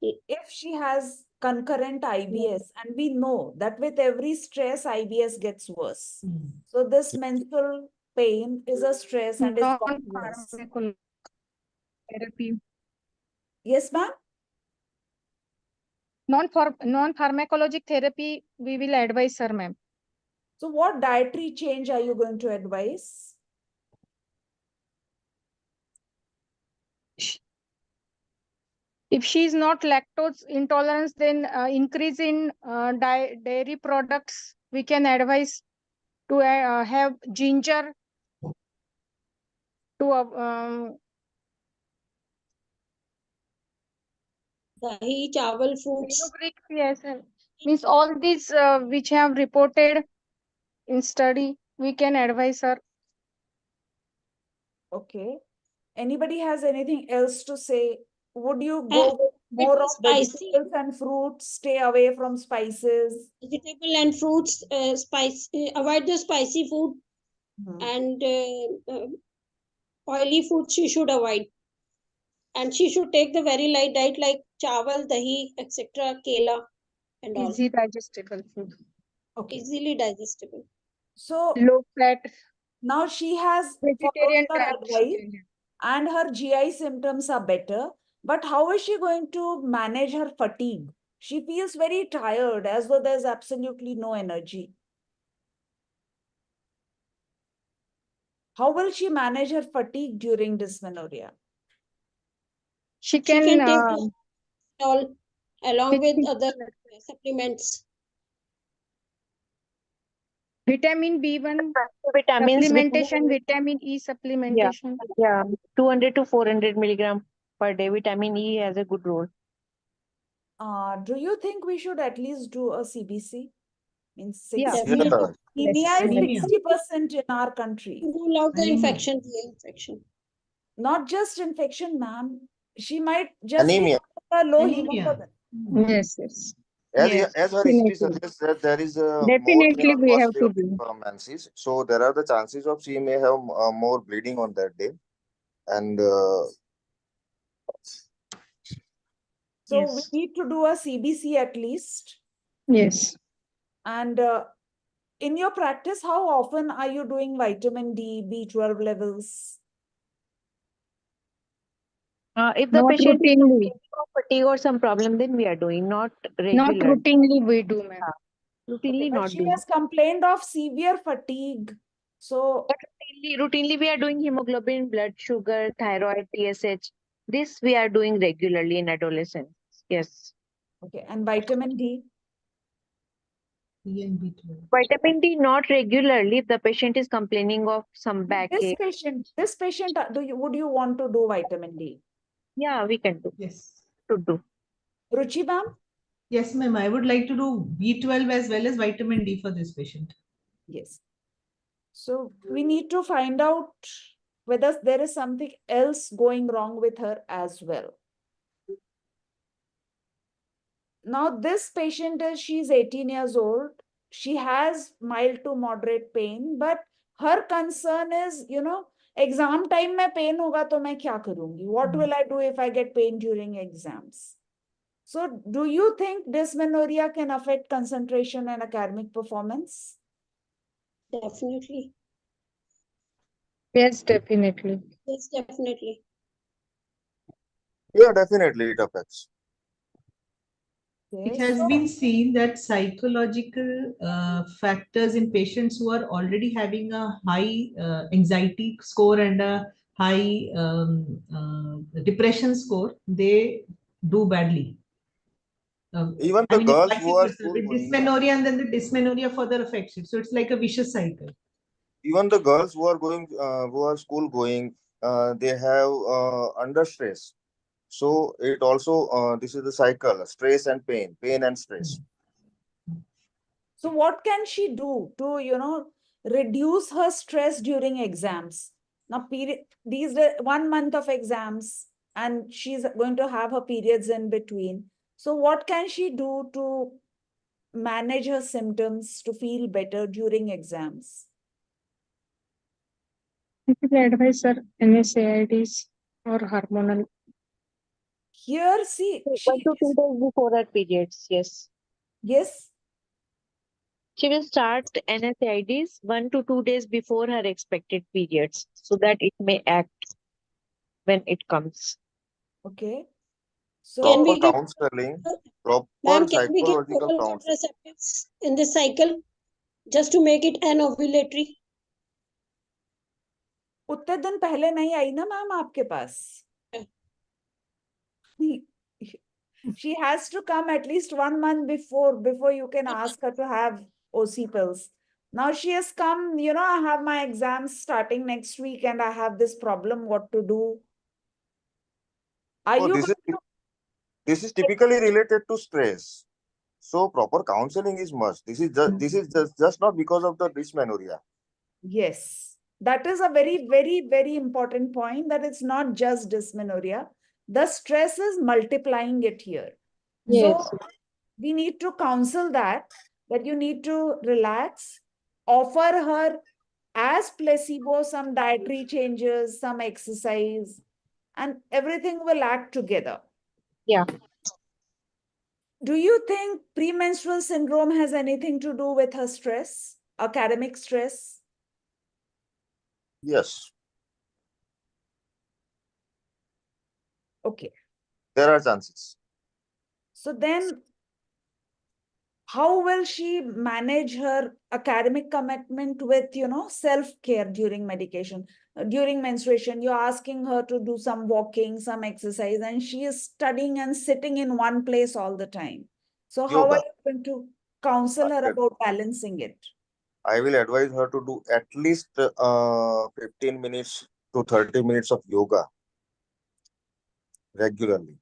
If she has concurrent IBS, and we know that with every stress, IBS gets worse. So this menstrual pain is a stress and it's got worse. Therapy. Yes, ma'am? Non-pharmacologic therapy, we will advise her, ma'am. So what dietary change are you going to advise? If she is not lactose intolerant, then increase in dairy products, we can advise to have ginger to Dahi, chawal, fruits. yes, means all these which have reported in study, we can advise her. Okay. Anybody has anything else to say? Would you go with more of spicy. vegetables and fruits, stay away from spices? Vegetable and fruits, avoid the spicy food and oily food she should avoid. And she should take the very light diet like chawal, dahi, etc., kela and all. Easy digestible food. Okay. Easily digestible. So Low fat. now she has Vegetarian followed your diet she advice can have. and her GI symptoms are better. But how is she going to manage her fatigue? She feels very tired, as though there's absolutely no energy. How will she manage her fatigue during dysmenorrhea? She can take all along with other supplements. Vitamin B1 Vitamins, supplementation, vitamin E supplementation. yeah, 200 to 400 milligram per day. Vitamin E has a good role. Do you think we should at least do a CBC? Means Yeah. 60. Yeah. Anemia is 60% in our country. Rule out the infection. Not just infection, ma'am. She might just Anemia. be a low Anemia. hemoglobin. Yes, yes. As her history Definitely. suggests that there is more Definitely than we first have day to of do. menses, so there are the chances of she may have more bleeding on that day, and So we need to do a CBC at least. Yes. And in your practice, how often are you doing vitamin D, B12 levels? If the Not patient is routinely. fatigue or some problem, then we are doing, not Not regular. routinely we do, ma'am. Routinely But not she doing. has complained of severe fatigue. So But routinely we are doing hemoglobin, blood sugar, thyroid, TSH. This we are doing regularly in adolescents. Yes. okay, and vitamin D. Vitamin D not regularly if the patient is complaining of some backache. This patient, would you want to do vitamin D? Yeah, we can do. Yes. To do. Ruchi ma'am? Yes, ma'am. I would like to do B12 as well as vitamin D for this patient. Yes. So we need to find out whether there is something else going wrong with her as well. Now this patient she's 18 years old. She has mild to moderate pain, but her concern is, exam time mein pain hoga to main kya karungi? What will I do if I get pain during exams? So do you think dysmenorrhea can affect concentration and academic performance? Definitely. Yes, definitely. Yes, definitely. yeah, definitely it affects. It has been seen that psychological factors in patients who are already having a high anxiety score and a high depression score, they do badly. Even I the mean, it's girls vice who are versa. school With going, dysmenorrhea, and then the dysmenorrhea further affects it. So it's like a vicious cycle. even the girls who are going, who are school going, they have under stress. So it also, this is the cycle, stress and pain, pain and stress. So what can she do to, reduce her stress during exams? Now, these are 1 month of exams, and she's going to have her periods in between. So what can she do to manage her symptoms to feel better during exams? Typically advise her NSAIDs or hormonal. Here, see, 1 to 2 days before her periods, yes. Yes. She will start NSAIDs 1 to 2 days before her expected periods so that it may act when it comes. Okay. Can Proper we give, counseling, proper ma'am, can we give psychological oral counseling. contraceptives in this cycle just to make it an ovulatory? उतने दिन पहले नहीं आई ना ma'am आपके पास. She has to come at least 1 month before you can ask her to have OC pills. Now she has come, I have my exams starting next week and I have this problem, what to do. Are So you this is typically related to stress. So proper counseling is must. This is just not because of the dysmenorrhea. Yes, that is a very, very, very important point, that it's not just dysmenorrhea. The stress is multiplying it here. Yes. So we need to counsel that you need to relax, offer her as placebo some dietary changes, some exercise, and everything will act together. Yeah. Do you think premenstrual syndrome has anything to do with her stress, academic stress? Yes. Okay. There are chances. So then, how will she manage her academic commitment with, self-care during medication? During menstruation, you're asking her to do some walking, some exercise, and she is studying and sitting in one place all the time. So how are Yoga. you going to counsel her about balancing it? I will advise her to do at least 15 minutes to 30 minutes of yoga regularly.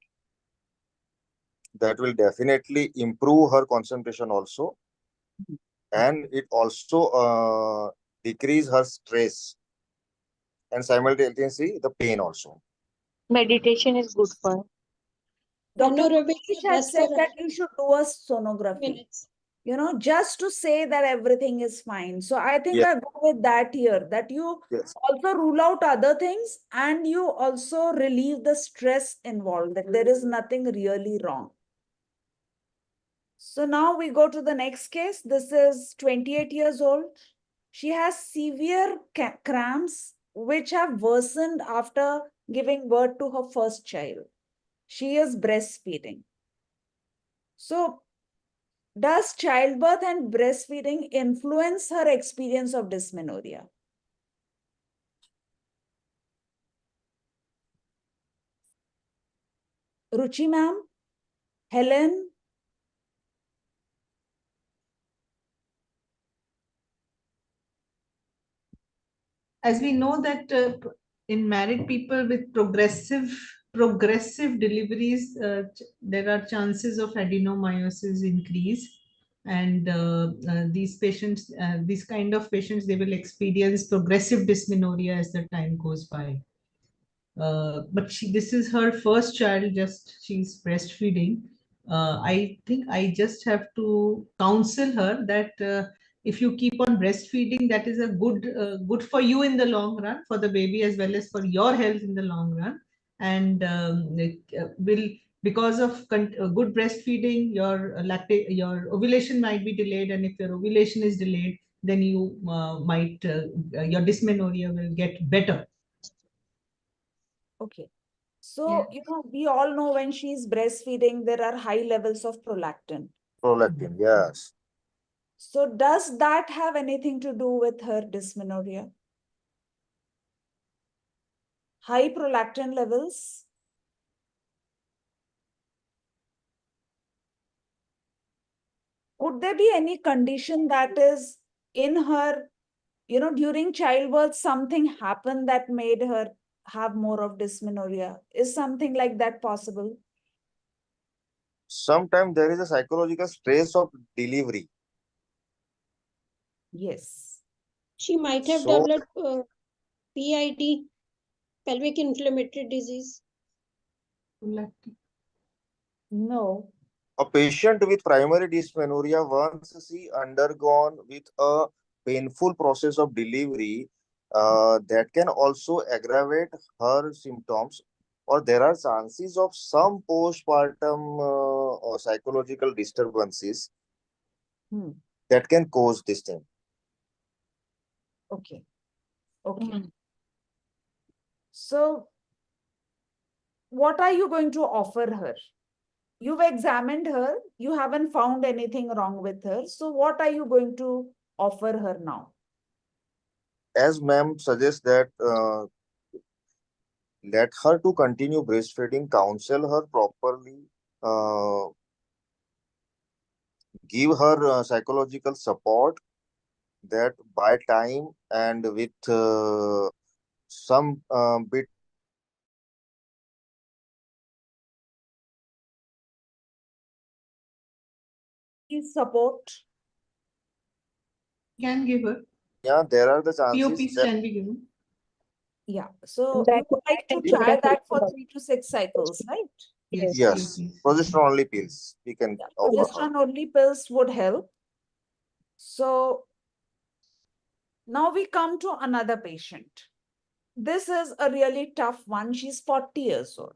That will definitely improve her concentration also. And it also decrease her stress and simultaneously the pain also. Meditation is good for her. Dr. Anaerobic Manish had best said for that you should do a sonography, minutes. just to say that everything is fine. So I think Yes. I go with that here, that you Yes. also rule out other things and you also relieve the stress involved, that there is nothing really wrong. So now we go to the next case. This is 28 years old. She has severe cramps which have worsened after giving birth to her first child. She is breastfeeding. So does childbirth and breastfeeding influence her experience of dysmenorrhea? Ruchi ma'am? Helen? As we know that in married people with progressive deliveries, there are chances of adenomyosis increase, and these patients, these kind of patients, they will experience progressive dysmenorrhea as the time goes by. But this is her first child, just she's breastfeeding. I think I just have to counsel her that if you keep on breastfeeding, that is a good for you in the long run, for the baby as well as for your health in the long run. And will, because of good breastfeeding, your ovulation might be delayed, and if your ovulation is delayed, then you might your dysmenorrhea will get better. Okay. So, we all know when she's breastfeeding, there are high levels of prolactin. Prolactin, yes. So does that have anything to do with her dysmenorrhea? high prolactin levels. Could there be any condition that is in her, during childbirth, something happened that made her have more of dysmenorrhea? Is something like that possible? Sometimes there is a psychological stress of delivery. Yes. She might have So developed PID, pelvic inflammatory disease. No. a patient with primary dysmenorrhea, once she undergone with a painful process of delivery, that can also aggravate her symptoms, or there are chances of some postpartum or psychological disturbances that can cause this thing. Okay. Okay. So, what are you going to offer her? You've examined her, you haven't found anything wrong with her. So, what are you going to offer her now? As ma'am suggests that let her to continue breastfeeding, counsel her properly, give her psychological support, that by time and with some bit Support. Can give her. yeah, there are the chances POPs that can be given. Yeah. So That you would like to is try that for that 3 to 6 cycles, right? Yes, yes, progesterone only pills we can offer her. Progesterone only pills would help. So now we come to another patient. This is a really tough one. She's 40 years old.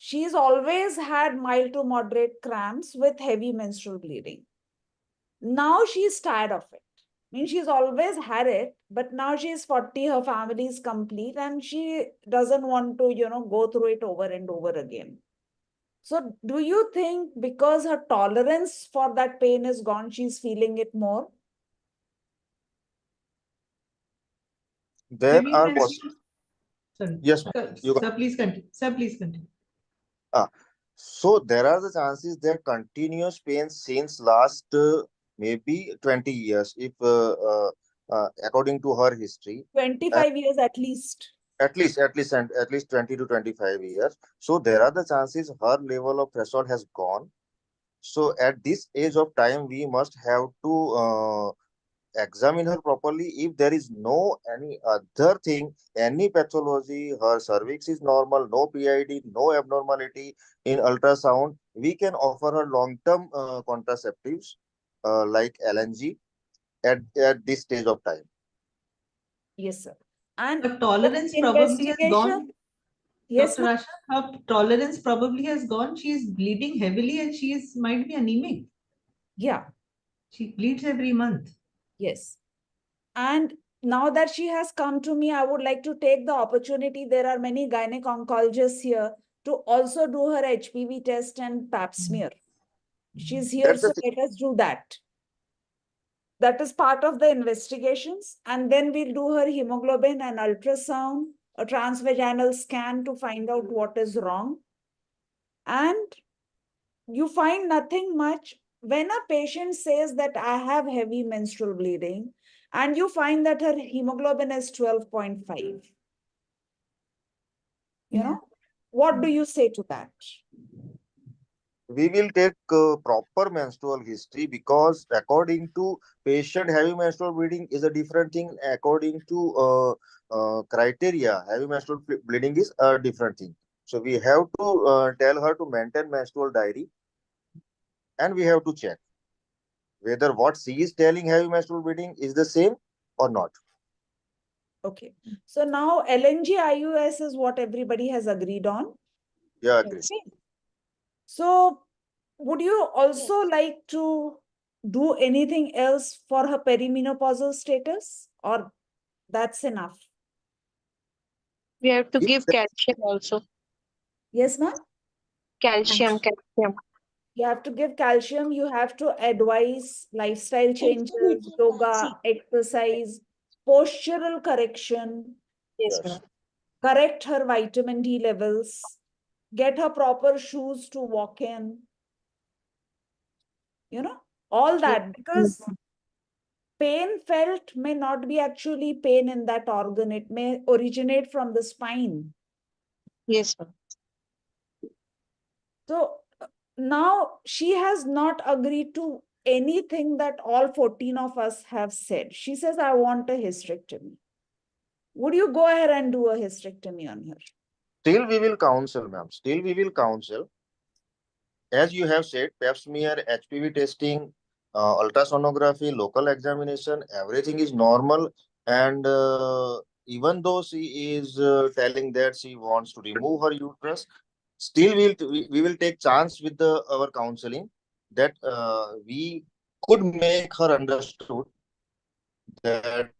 She's always had mild to moderate cramps with heavy menstrual bleeding. Now she's tired of it. I mean, she's always had it, but now she's 40, her family is complete, and she doesn't want to, go through it over and over again. So do you think because her tolerance for that pain is gone, she's feeling it more? There Maybe are Sorry. yes, ma'am. You Sir, please continue. Sir, please continue. so there are the chances that continuous pain since last maybe 20 years, if according to her history. 25 years at least. At least 20 to 25 years. So there are the chances her level of threshold has gone. So at this age of time, we must have to examine her properly. If there is no any other thing, any pathology, her cervix is normal, no PID, no abnormality in ultrasound, we can offer her long-term contraceptives like LNG at this stage of time. Yes, sir. And her tolerance probably has gone. Yes, Dr. Asha, her tolerance probably has gone. She is bleeding heavily and she is might be anemic. Yeah. She bleeds every month. Yes. And now that she has come to me, I would like to take the opportunity. There are many gynec oncologists here to also do her HPV test and pap smear. She's here, so let us do that. That is part of the investigations. And then we'll do her hemoglobin and ultrasound, a transvaginal scan to find out what is wrong. And you find nothing much. When a patient says that I have heavy menstrual bleeding, and you find that her hemoglobin is 12.5, what do you say to that? We will take proper menstrual history, because according to patient, heavy menstrual bleeding is a different thing. According to criteria, heavy menstrual bleeding is a different thing. So we have to tell her to maintain menstrual diary, and we have to check whether what she is telling heavy menstrual bleeding is the same or not. Okay. So now LNG IUS is what everybody has agreed on. Yeah, agree. Okay. So would you also like to do anything else for her perimenopausal status, or that's enough? We have to give calcium also. Yes, ma'am? Calcium. You have to give calcium. You have to advise lifestyle changes, yoga, exercise, postural correction. Yes, ma'am. correct her vitamin D levels, get her proper shoes to walk in, all that, because pain felt may not be actually pain in that organ. It may originate from the spine. Yes, ma'am. So now she has not agreed to anything that all 14 of us have said. She says, I want a hysterectomy. Would you go ahead and do a hysterectomy on her? Still we will counsel, ma'am. Still we will counsel. As you have said, pap smear, HPV testing, ultrasonography, local examination, everything is normal. And even though she is telling that she wants to remove her uterus, still we will take chance with our counseling that we could make her understood that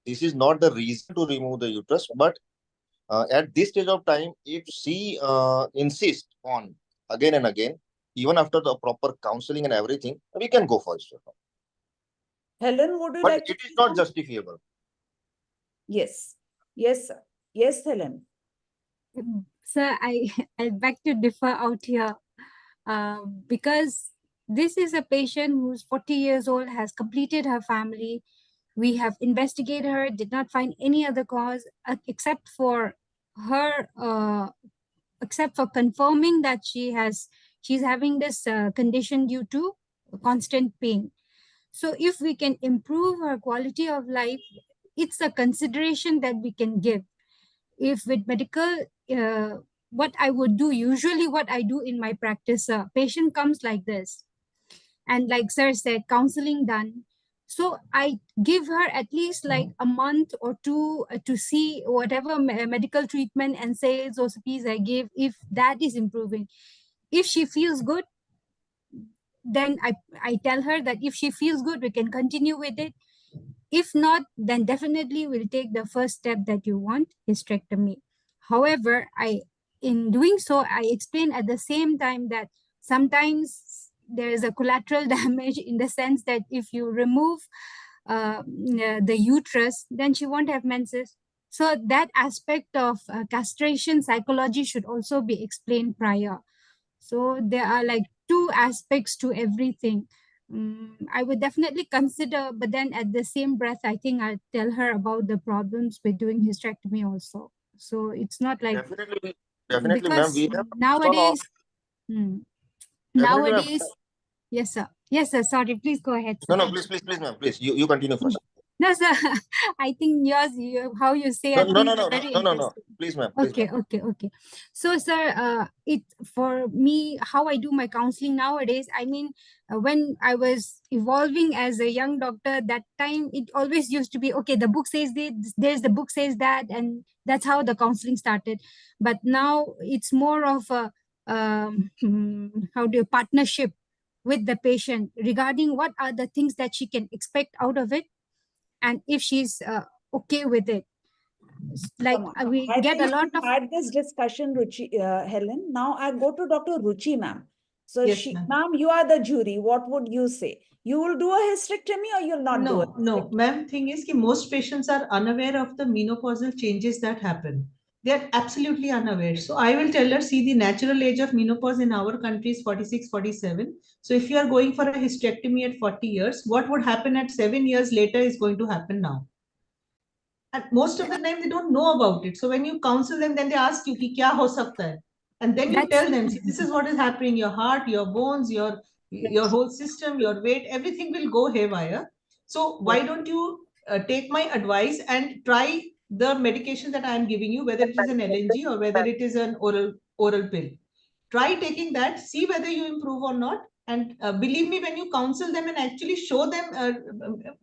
this is not the reason to remove the uterus, but at this stage of time, if she insists on again and again, even after the proper counseling and everything, we can go for it. Helen, would you But like it is not justifiable. Yes. Yes, sir. Yes, Helen. Sir, I beg to differ out here because this is a patient who's 40 years old, has completed her family. We have investigated her, did not find any other cause except for her, except for confirming that she's having this condition due to constant pain. So if we can improve her quality of life, it's a consideration that we can give. If with medical, what I would do, usually what I do in my practice, patient comes like this. And like sir said, counseling done. So I give her at least like a month or two to see whatever medical treatment and sales or OCPs I give, if that is improving. If she feels good, then I tell her that if she feels good, we can continue with it. If not, then definitely we'll take the first step that you want, hysterectomy. However, in doing so, I explain at the same time that sometimes there is a collateral damage in the sense that if you remove the uterus, then she won't have menses. So that aspect of castration psychology should also be explained prior. So there are like two aspects to everything. I would definitely consider, but then at the same breath, I think I'll tell her about the problems with doing hysterectomy also. So it's not like Definitely, ma'am. because We have nowadays, Definitely, ma'am. nowadays, yes, sir. Yes, sir. Sorry, please go ahead. No, Sir. no, please, ma'am. Please, you continue first. No, sir. I think yours, how you say, I think very interesting. No. Please, ma'am. Please, Okay, ma'am. okay. So, sir, for me, how I do my counseling nowadays, I mean, when I was evolving as a young doctor, that time it always used to be, okay, the book says this, there's the book says that, and that's how the counseling started. But now it's more of a, partnership with the patient regarding what are the things that she can expect out of it, and if she's okay with it. Like we I get a think lot we of had this discussion, Ruchi, Helen. Now I go to Dr. Ruchi, ma'am. So Yes, ma'am. ma'am, you are the jury. What would you say? You will do a hysterectomy or you'll not do it? No, ma'am. Thing is, ki most patients are unaware of the menopausal changes that happen. They are absolutely unaware. So I will tell her, see, the natural age of menopause in our country is 46, 47. So if you are going for a hysterectomy at 40 years, what would happen at 7 years later is going to happen now. And most of the time they don't know about it. So when you counsel them, then they ask you, ki kya ho sakta hai? And then you tell them, see, this is what is happening. Your heart, your bones, your whole system, your weight, everything will go haywire. So why don't you take my advice and try the medication that I am giving you, whether it is an LNG or whether it is an oral pill. Try taking that, see whether you improve or not. And believe me, when you counsel them and actually show them,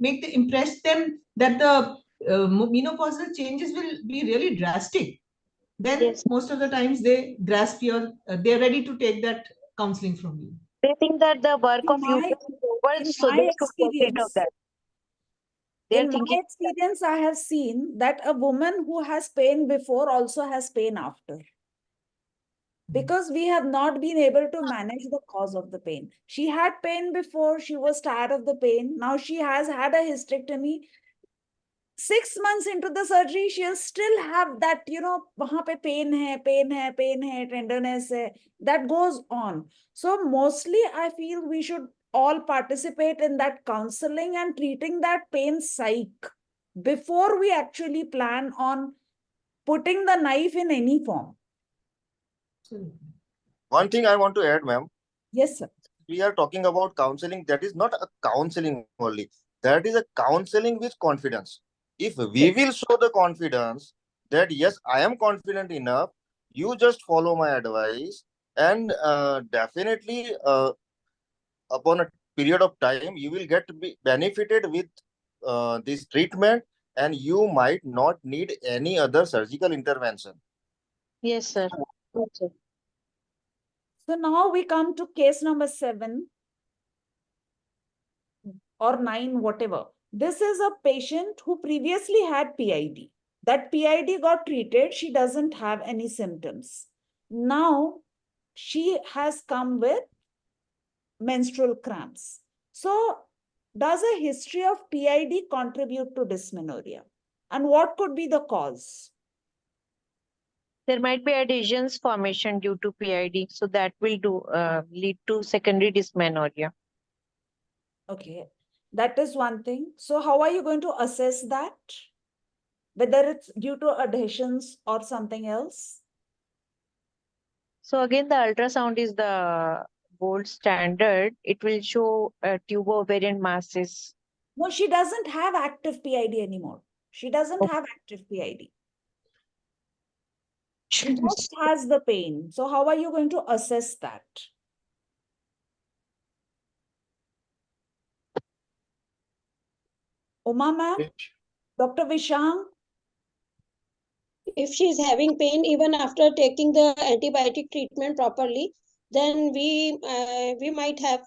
impress them that the menopausal changes will be really drastic, then most of the times they grasp they're ready to take that counseling from you. They think that the work of uterus is over, so they should get rid of that. In my experience, I have seen that a woman who has pain before also has pain after. Because we have not been able to manage the cause of the pain. She had pain before, she was tired of the pain. Now she has had a hysterectomy. 6 months into the surgery, she'll still have that, wahan pe pain hai, tenderness hai, that goes on. So mostly I feel we should all participate in that counseling and treating that pain psych before we actually plan on putting the knife in any form. One thing I want to add, ma'am. Yes, sir. We are talking about counseling. That is not a counseling only. That is a counseling with confidence. If we will show the confidence that yes, I am confident enough, you just follow my advice, and definitely upon a period of time, you will get be benefited with this treatment, and you might not need any other surgical intervention. Yes, sir. Good, sir. So now we come to case number 7 or 9, whatever. This is a patient who previously had PID. That PID got treated. She doesn't have any symptoms. Now she has come with menstrual cramps. So does a history of PID contribute to dysmenorrhea? And what could be the cause? There might be adhesions formation due to PID, so that will lead to secondary dysmenorrhea. Okay, that is one thing. So how are you going to assess that? Whether it's due to adhesions or something else? So again, the ultrasound is the gold standard. It will show tubo-ovarian masses. No, she doesn't have active PID anymore. She doesn't have active PID. She just has the pain. So how are you going to assess that? Uma ma'am? Dr. Vishang? If she is having pain even after taking the antibiotic treatment properly, then we might have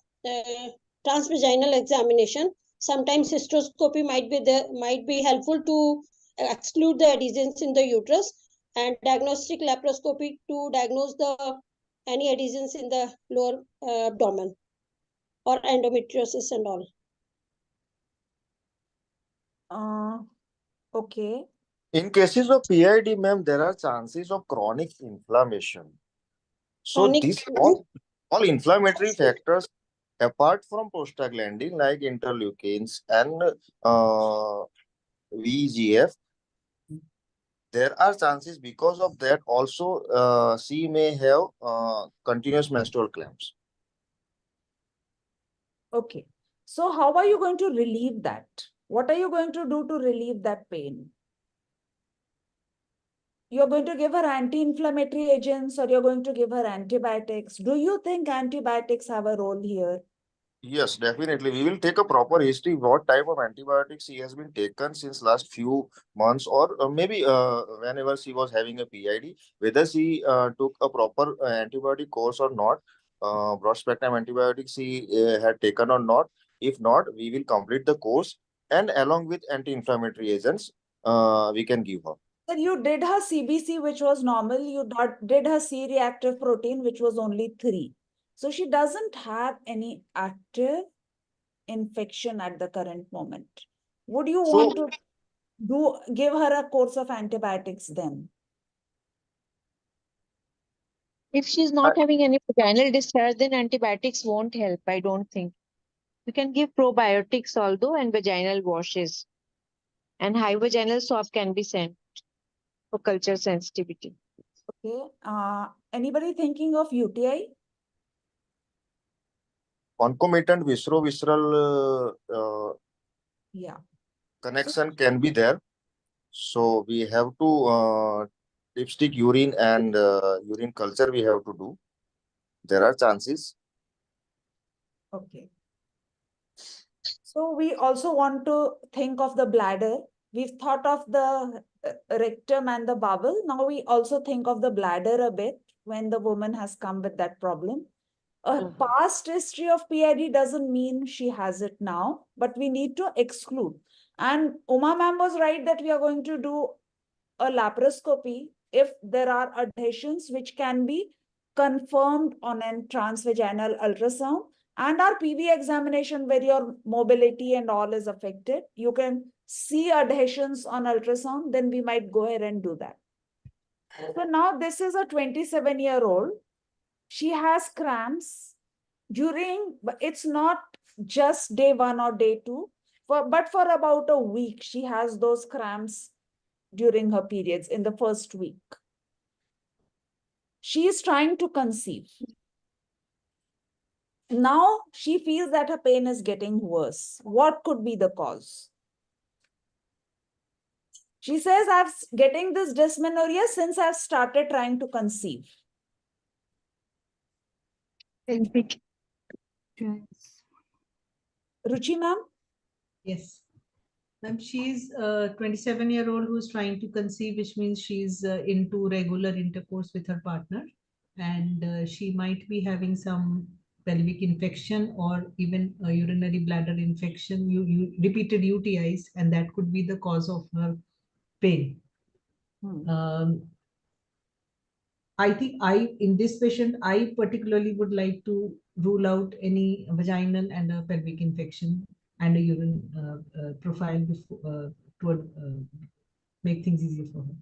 transvaginal examination. Sometimes hysteroscopy might be helpful to exclude the adhesions in the uterus, and diagnostic laparoscopy to diagnose any adhesions in the lower abdomen or endometriosis and all. Okay. In cases of PID, ma'am, there are chances of chronic inflammation. So these all inflammatory factors, apart from prostaglandin like interleukins and VEGF, there are chances because of that also she may have continuous menstrual cramps. Okay. So how are you going to relieve that? What are you going to do to relieve that pain? You're going to give her anti-inflammatory agents or you're going to give her antibiotics. Do you think antibiotics have a role here? Yes, definitely. We will take a proper history, what type of antibiotics she has been taken since last few months, or maybe whenever she was having a PID, whether she took a proper antibiotic course or not, broad spectrum antibiotics she had taken or not. If not, we will complete the course, and along with anti-inflammatory agents, we can give her. Sir, you did her CBC, which was normal. You did her C-reactive protein, which was only 3. So she doesn't have any active infection at the current moment. Would you want to give her a course of antibiotics then? If she's not having any vaginal discharge, then antibiotics won't help, I don't think. You can give probiotics although and vaginal washes. And high vaginal swab can be sent for culture sensitivity. Okay. Anybody thinking of UTI? Concomitant visceral connection can be there. So we have to dipstick urine and urine culture we have to do. There are chances. Okay. So we also want to think of the bladder. We've thought of the rectum and the bowel. Now we also think of the bladder a bit when the woman has come with that problem. A past history of PID doesn't mean she has it now, but we need to exclude. And Uma ma'am was right that we are going to do a laparoscopy if there are adhesions which can be confirmed on a transvaginal ultrasound. and our PV examination where your mobility and all is affected, you can see adhesions on ultrasound, then we might go ahead and do that. So now this is a 27-year-old. She has cramps during, but it's not just day 1 or day 2, but for about a week, she has those cramps during her periods in the first week. She is trying to conceive. Now she feels that her pain is getting worse. What could be the cause? She says, I'm getting this dysmenorrhea since I've started trying to conceive. Pelvic. Ruchi ma'am? Yes. Ma'am, she's a 27-year-old who's trying to conceive, which means she's into regular intercourse with her partner. And she might be having some pelvic infection or even a urinary bladder infection, repeated UTIs, and that could be the cause of her pain. I think in this patient, I particularly would like to rule out any vaginal and a pelvic infection and a urine profile before, to make things easier for her.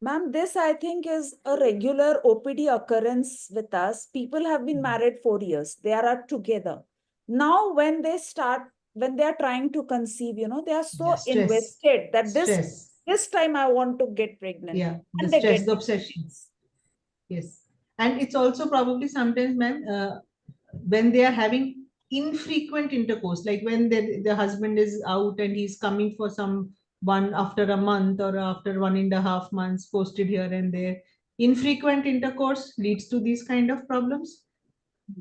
Ma'am, this I think is a regular OPD occurrence with us. People have been married 4 years. They are together. Now, when they are trying to conceive, they are so invested that this time I want to get pregnant. Yeah, the and they stress, get the obsession. Yes. And it's also probably sometimes, ma'am, when they are having infrequent intercourse, like when the husband is out and he's coming for one after a month or after 1.5 months, posted here and there. Infrequent intercourse leads to these kind of problems.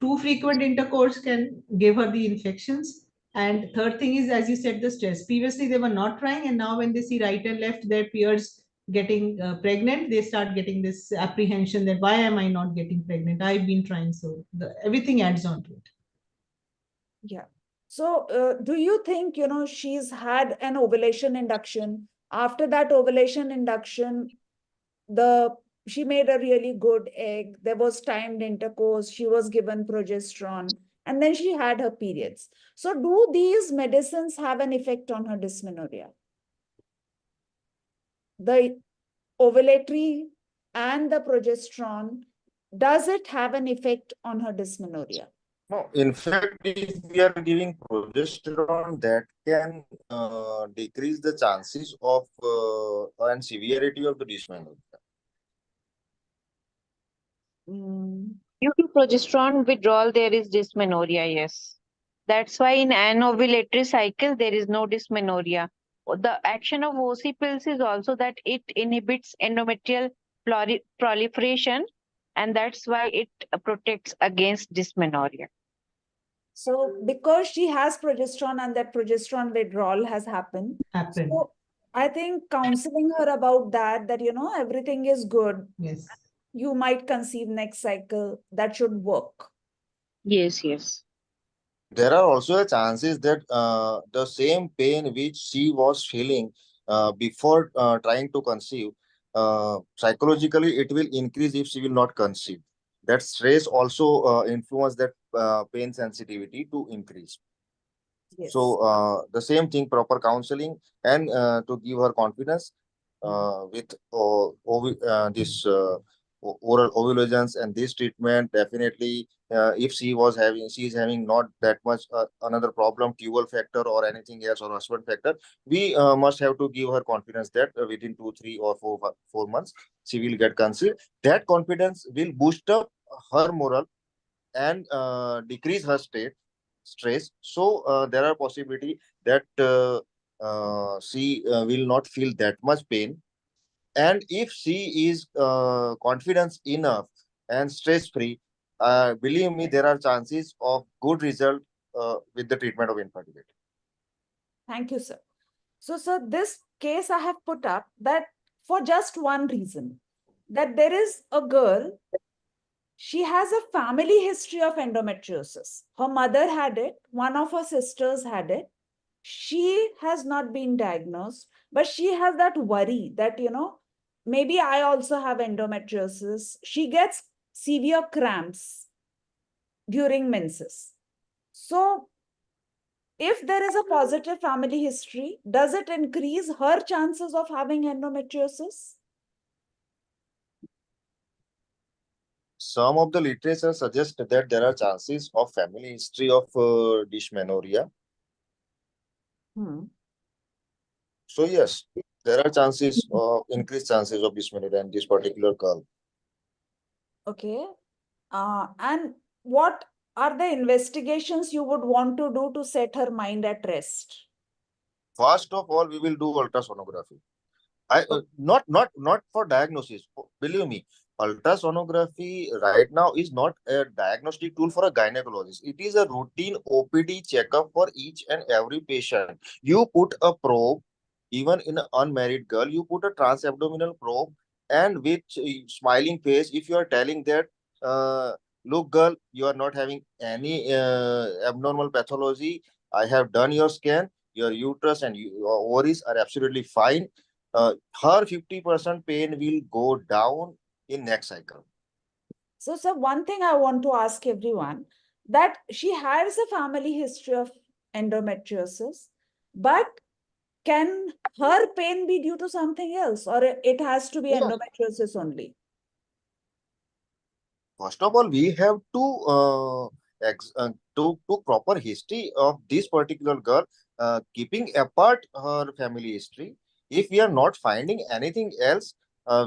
Too frequent intercourse can give her the infections. And third thing is, as you said, the stress. Previously, they were not trying, and now when they see right and left their peers getting pregnant, they start getting this apprehension that why am I not getting pregnant? I've been trying, so everything adds on to it. Yeah. So do you think, she's had an ovulation induction? After that ovulation induction, she made a really good egg. There was timed intercourse. She was given progesterone. And then she had her periods. So do these medicines have an effect on her dysmenorrhea? The ovulatory and the progesterone, does it have an effect on her dysmenorrhea? No, in fact, if we are giving progesterone, that can decrease the chances of and severity of the dysmenorrhea. Due to progesterone withdrawal, there is dysmenorrhea, yes. That's why in anovulatory cycle, there is no dysmenorrhea. The action of OC pills is also that it inhibits endometrial proliferation, and that's why it protects against dysmenorrhea. So because she has progesterone and that progesterone withdrawal has happened. So I think counseling her about that, everything is good. Yes. You might conceive next cycle. That should work. Yes, yes. There are also chances that the same pain which she was feeling before trying to conceive, psychologically it will increase if she will not conceive. That stress also influence that pain sensitivity to increase. Yes. So the same thing, proper counseling and to give her confidence with this oral ovulations and this treatment, definitely if she is having not that much another problem, tubal factor or anything else, or husband factor, we must have to give her confidence that within 2, 3 or 4 months she will get conceived. That confidence will boost up her moral and decrease her stress. So there are possibility that she will not feel that much pain. And if she is confident enough and stress-free, believe me, there are chances of good result with the treatment of infertility. Thank you, sir. So, sir, this case I have put up that for just one reason, that there is a girl, she has a family history of endometriosis. Her mother had it, one of her sisters had it. She has not been diagnosed, but she has that worry that, maybe I also have endometriosis. She gets severe cramps during menses. So if there is a positive family history, does it increase her chances of having endometriosis? Some of the literature suggests that there are chances of family history of dysmenorrhea. So yes, there are chances of increased chances of dysmenorrhea in this particular girl. Okay. And what are the investigations you would want to do to set her mind at rest? First of all, we will do ultrasonography. Not for diagnosis. Believe me, ultrasonography right now is not a diagnostic tool for a gynecologist. It is a routine OPD checkup for each and every patient. You put a probe, even in an unmarried girl, you put a transabdominal probe, and with smiling face, if you are telling that, look, girl, you are not having any abnormal pathology. I have done your scan. Your uterus and your ovaries are absolutely fine. Her 50% pain will go down in next cycle. So, sir, one thing I want to ask everyone, that she has a family history of endometriosis, but can her pain be due to something else, or it has to be Yes. endometriosis only? First of all, we have to proper history of this particular girl, keeping apart her family history. If we are not finding anything else,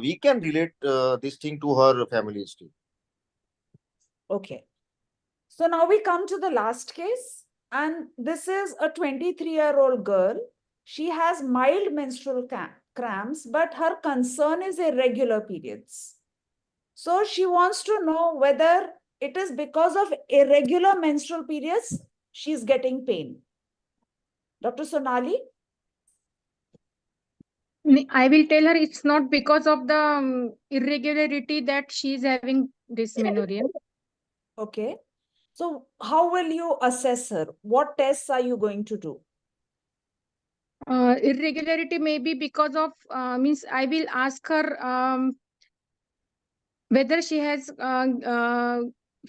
we can relate this thing to her family history. Okay. So now we come to the last case, and this is a 23-year-old girl. She has mild menstrual cramps, but her concern is irregular periods. So she wants to know whether it is because of irregular menstrual periods she's getting pain. Dr. Sonali? I will tell her it's not because of the irregularity that she is having dysmenorrhea. Okay. So how will you assess her? What tests are you going to do? Irregularity may be because of, means I will ask her whether she has,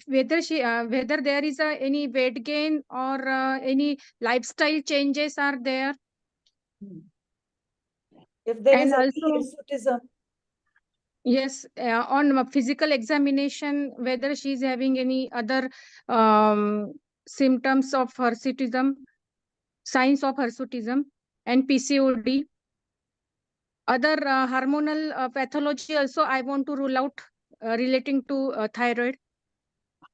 whether there is any weight gain or any lifestyle changes are there. If there is And any also, hirsutism. yes, on a physical examination, whether she is having any other symptoms of hirsutism, signs of hirsutism, and PCOD. Other hormonal pathology also I want to rule out relating to thyroid.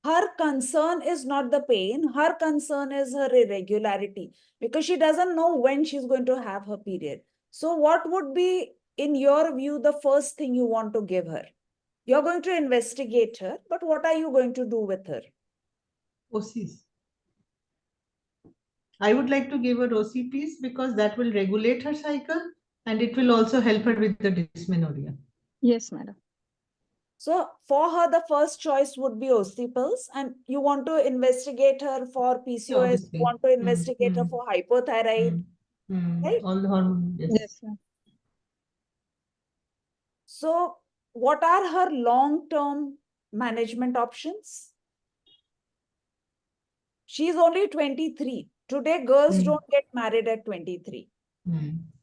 Her concern is not the pain. Her concern is her irregularity, because she doesn't know when she's going to have her period. So what would be, in your view, the first thing you want to give her? You're going to investigate her, but what are you going to do with her? OCs. I would like to give her OCPs because that will regulate her cycle and it will also help her with the dysmenorrhea. Yes, madam. So for her, the first choice would be Ocyples, and you want to investigate her for PCOS, Obviously. you want to investigate her for hypothyroid, right? All the hormones, yes. Yes, ma'am. So what are her long-term management options? She's only 23. Today, girls don't get married at 23.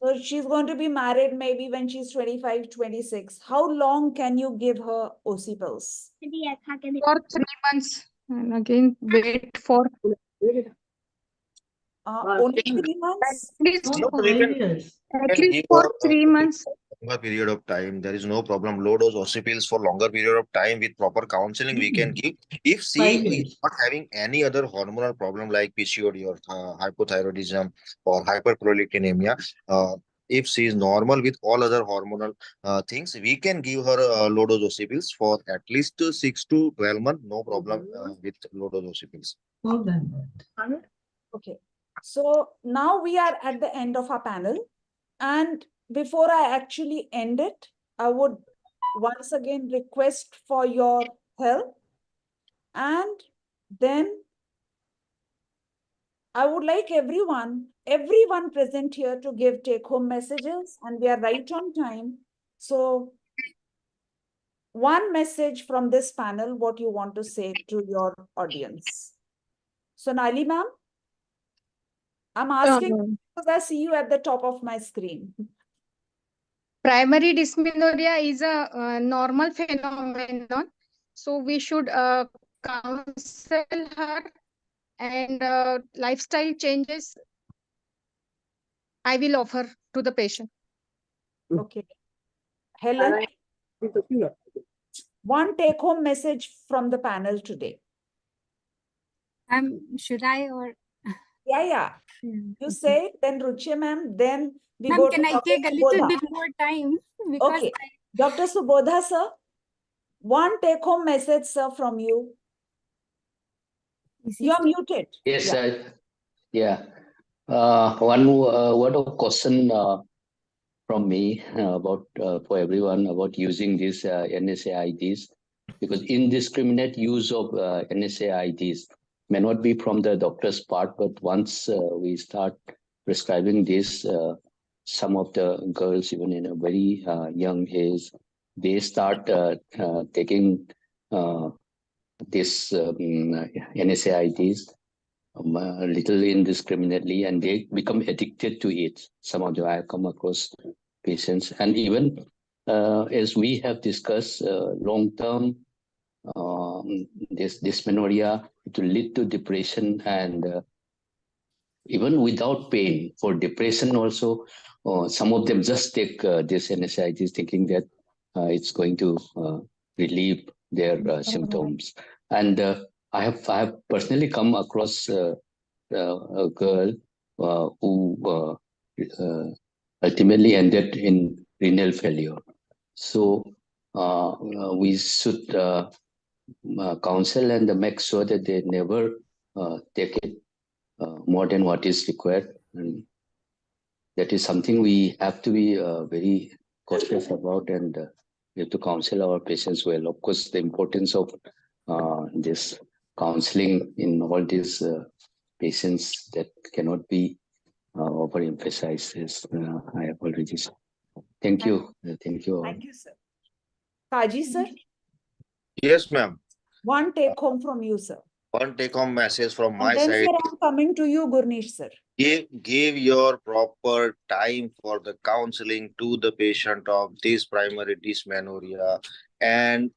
So she's going to be married maybe when she's 25, 26. How long can you give her Ocyples? For 3 months, and again wait for only 3 months? at least, No, we at can least give for her 3 months. longer period of time. There is no problem. Low dose oxypills for longer period of time with proper counseling we can give. If she 5 is years. not having any other hormonal problem like PCOD or hypothyroidism or hyperprolactinemia, if she is normal with all other hormonal things, we can give her low dose oxypills for at least 6 to 12 months. No problem with low dose oxypills. More than that. Okay. So now we are at the end of our panel. And before I actually end it, I would once again request for your help. And then I would like everyone present here to give take-home messages, and we are right on time. So one message from this panel, what you want to say to your audience. Sonali ma'am? I'm asking because I see you at the top of my screen. Primary dysmenorrhea is a normal phenomenon. So we should counsel her, and lifestyle changes I will offer to the patient. Okay. Helen, one take-home message from the panel today. Should I or? Yeah. You say it, then Ruchi ma'am, then we Ma'am, go can to I Dr. take a little Subodha. bit more time? Because Okay. Dr. Subodha, sir, one take-home message, sir, from you. You're muted. Yes, Yeah. yeah. One word of caution from me about for everyone about using these NSAIDs, because indiscriminate use of NSAIDs may not be from the doctor's part, but once we start prescribing this, some of the girls, even in a very young age, they start taking this NSAIDs a little indiscriminately, and they become addicted to it. Some of them I have come across patients, and even as we have discussed, long-term this dysmenorrhea to lead to depression, and even without pain for depression also, some of them just take this NSAIDs thinking that it's going to relieve their symptoms. And I have personally come across a girl who ultimately ended in renal failure. So we should counsel and make sure that they never take it more than what is required. And that is something we have to be very cautious about, and we have to counsel our patients well. Of course, the importance of this counseling in all these patients that cannot be overemphasized, as I have already said. Thank you. Thank you all. Thank you, sir. Kaji, sir, Yes, ma'am. one take home from you, sir. One take-home message from my And then, side. sir, I'm coming to you, Gurnesh, sir. Give your proper time for the counseling to the patient of this primary dysmenorrhea, and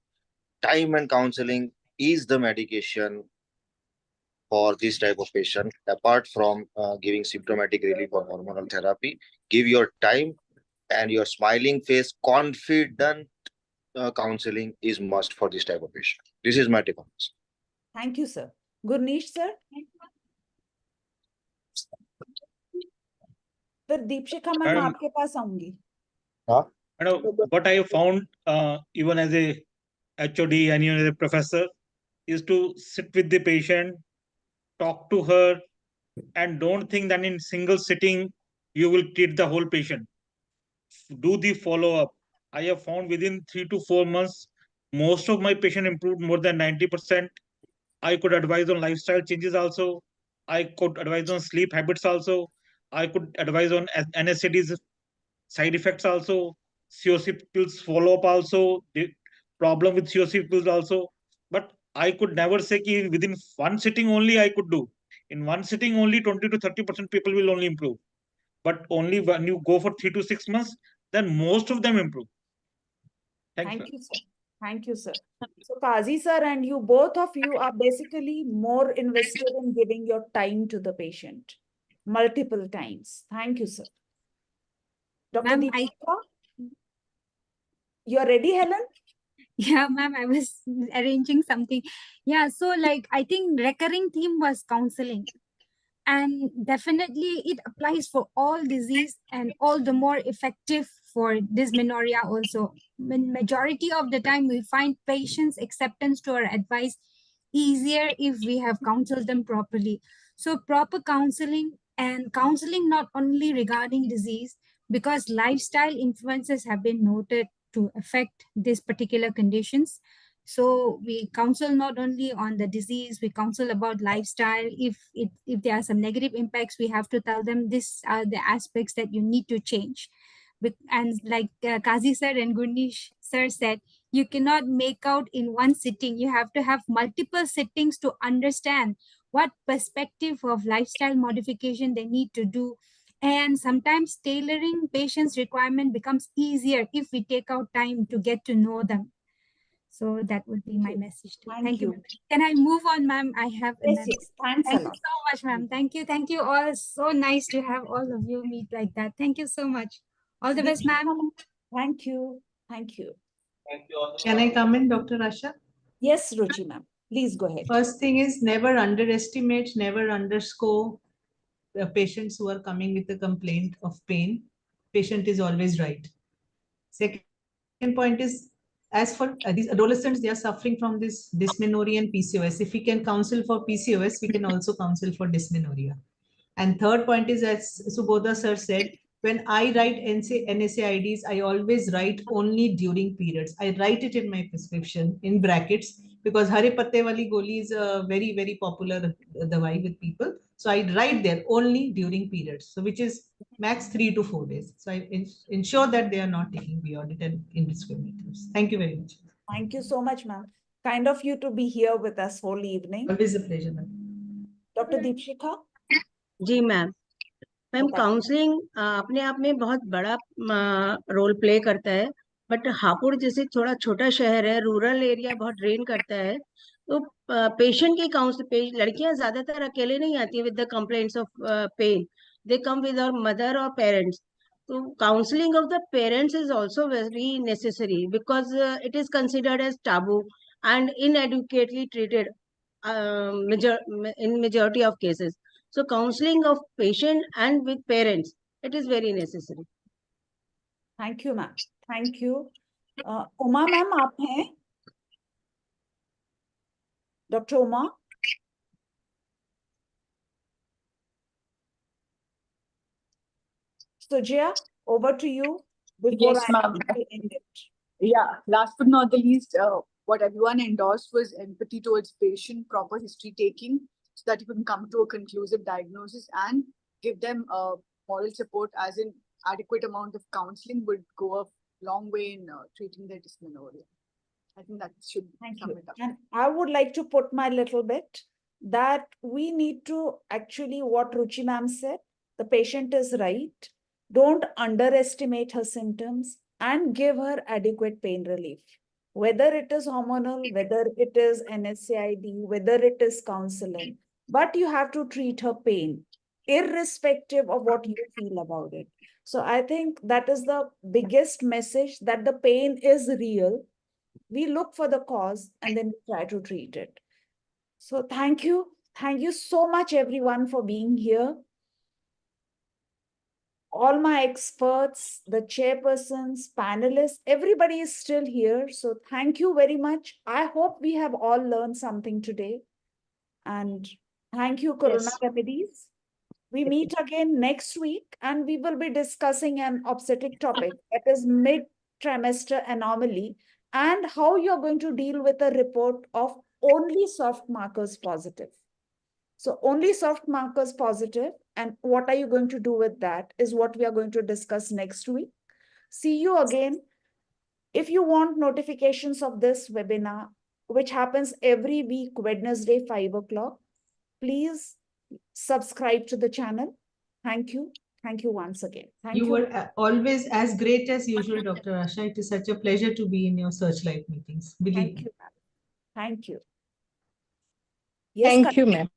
time and counseling is the medication for this type of patient. Apart from giving symptomatic relief or hormonal therapy, give your time and your smiling face, confident counseling is must for this type of patient. This is my take on this. Thank you, sir. Gurnesh, sir. फिर Deepshikha ma'am Madam, आपके पास आऊंगी. what I have found, even as a HOD and even as a professor, is to sit with the patient, talk to her, and don't think that in single sitting you will treat the whole patient. Do the follow-up. I have found within 3 to 4 months, most of my patient improved more than 90%. I could advise on lifestyle changes also. I could advise on sleep habits also. I could advise on NSAIDs side effects also, COC pills follow-up also, the problem with COC pills also. But I could never say ki within one sitting only I could do. In one sitting only 20 to 30% people will only improve. But only when you go for 3 to 6 months, then most of them improve. Thank you, sir. Thank you, sir. So Kazi, sir, and you, both of you are basically more invested in giving your time to the patient multiple times. Thank you, sir. Dr. Deepika, you're ready, Helen? Yeah, ma'am, I was arranging something. Yeah, so like I think recurring theme was counseling. And definitely it applies for all disease and all the more effective for dysmenorrhea also. When majority of the time we find patients' acceptance to our advice easier if we have counseled them properly. So proper counseling, and counseling not only regarding disease, because lifestyle influences have been noted to affect these particular conditions. So we counsel not only on the disease, we counsel about lifestyle. If there are some negative impacts, we have to tell them these are the aspects that you need to change. And like Kazi sir and Gurnesh sir said, you cannot make out in one sitting. You have to have multiple sittings to understand what perspective of lifestyle modification they need to do. And sometimes tailoring patients' requirement becomes easier if we take out time to get to know them. So that would be my message too. Thank you. Can I move on, ma'am? I have Yes, yes. Thanks a Thank you lot. so much, ma'am. Thank you. Thank you all. So nice to have all of you meet like that. Thank you so much. All the best, ma'am. Thank you. Thank you. Can I come in, Dr. Asha? Yes, Ruchi ma'am. Please go ahead. First thing is never underestimate, never underscore the patients who are coming with a complaint of pain. Patient is always right. Second point is, as for these adolescents, they are suffering from this dysmenorrhea and PCOS. If we can counsel for PCOS, we can also counsel for dysmenorrhea. And third point is, as Subodha sir said, when I write NSAIDs, I always write only during periods. I write it in my prescription in brackets because Hare Patte Wali Goli is a very, very popular dawai with people. So I write there only during periods, so which is max 3 to 4 days. So I ensure that they are not taking beyond it and indiscriminate use. Thank you very much. Thank you so much, ma'am. Kind of you to be here with us whole evening. Always a pleasure, ma'am. Dr. Deepshika? Ji ma'am. Ma'am counselling अपने आप में बहुत बड़ा role play करता है, but Hapur जैसे थोड़ा छोटा शहर है, रूरल एरिया बहुत ड्रेन करता है, तो पेशेंट की काउंसलिंग, लड़कियां ज्यादातर अकेले नहीं आती है with the complaints of pain, they come with our mother और पेरेंट्स. तो counselling of the parents is also very necessary because it is considered as taboo and inadequately treated in majority of cases. So counseling of patient and with parents, it is very necessary. Thank you, ma'am. Thank you. Uma ma'am, आप हैं? Dr. Uma? Sujaya, over to you before Yes, ma'am. I end it. Yeah, last but not the least, what everyone endorsed was empathy towards patient, proper history taking, so that you can come to a conclusive diagnosis and give them moral support, as in adequate amount of counseling would go a long way in treating their dysmenorrhea. I think that should sum it up. And I would like to put my little bit that we need to actually, what Ruchi ma'am said, the patient is right. Don't underestimate her symptoms and give her adequate pain relief. Whether it is hormonal, whether it is NSAID, whether it is counseling, but you have to treat her pain, irrespective of what you feel about it. So I think that is the biggest message, that the pain is real. We look for the cause and then we try to treat it. So thank you. Thank you so much, everyone, for being here. All my experts, the chairpersons, panelists, everybody is still here. So thank you very much. I hope we have all learned something today. And thank you, Corona Remedies. We meet again next week and we will be discussing an obstetric topic, that is mid-trimester anomaly, and how you're going to deal with a report of only soft markers positive. So only soft markers positive, and what are you going to do with that is what we are going to discuss next week. See you again. If you want notifications of this webinar, which happens every week, Wednesday, 5 o'clock, please subscribe to the channel. Thank you. Thank you once again. Thank you. You were always as great as usual, Dr. Asha. It is such a pleasure to be in your Searchlight meetings. Believe me. Thank you, ma'am. Thank you. Thank you, ma'am.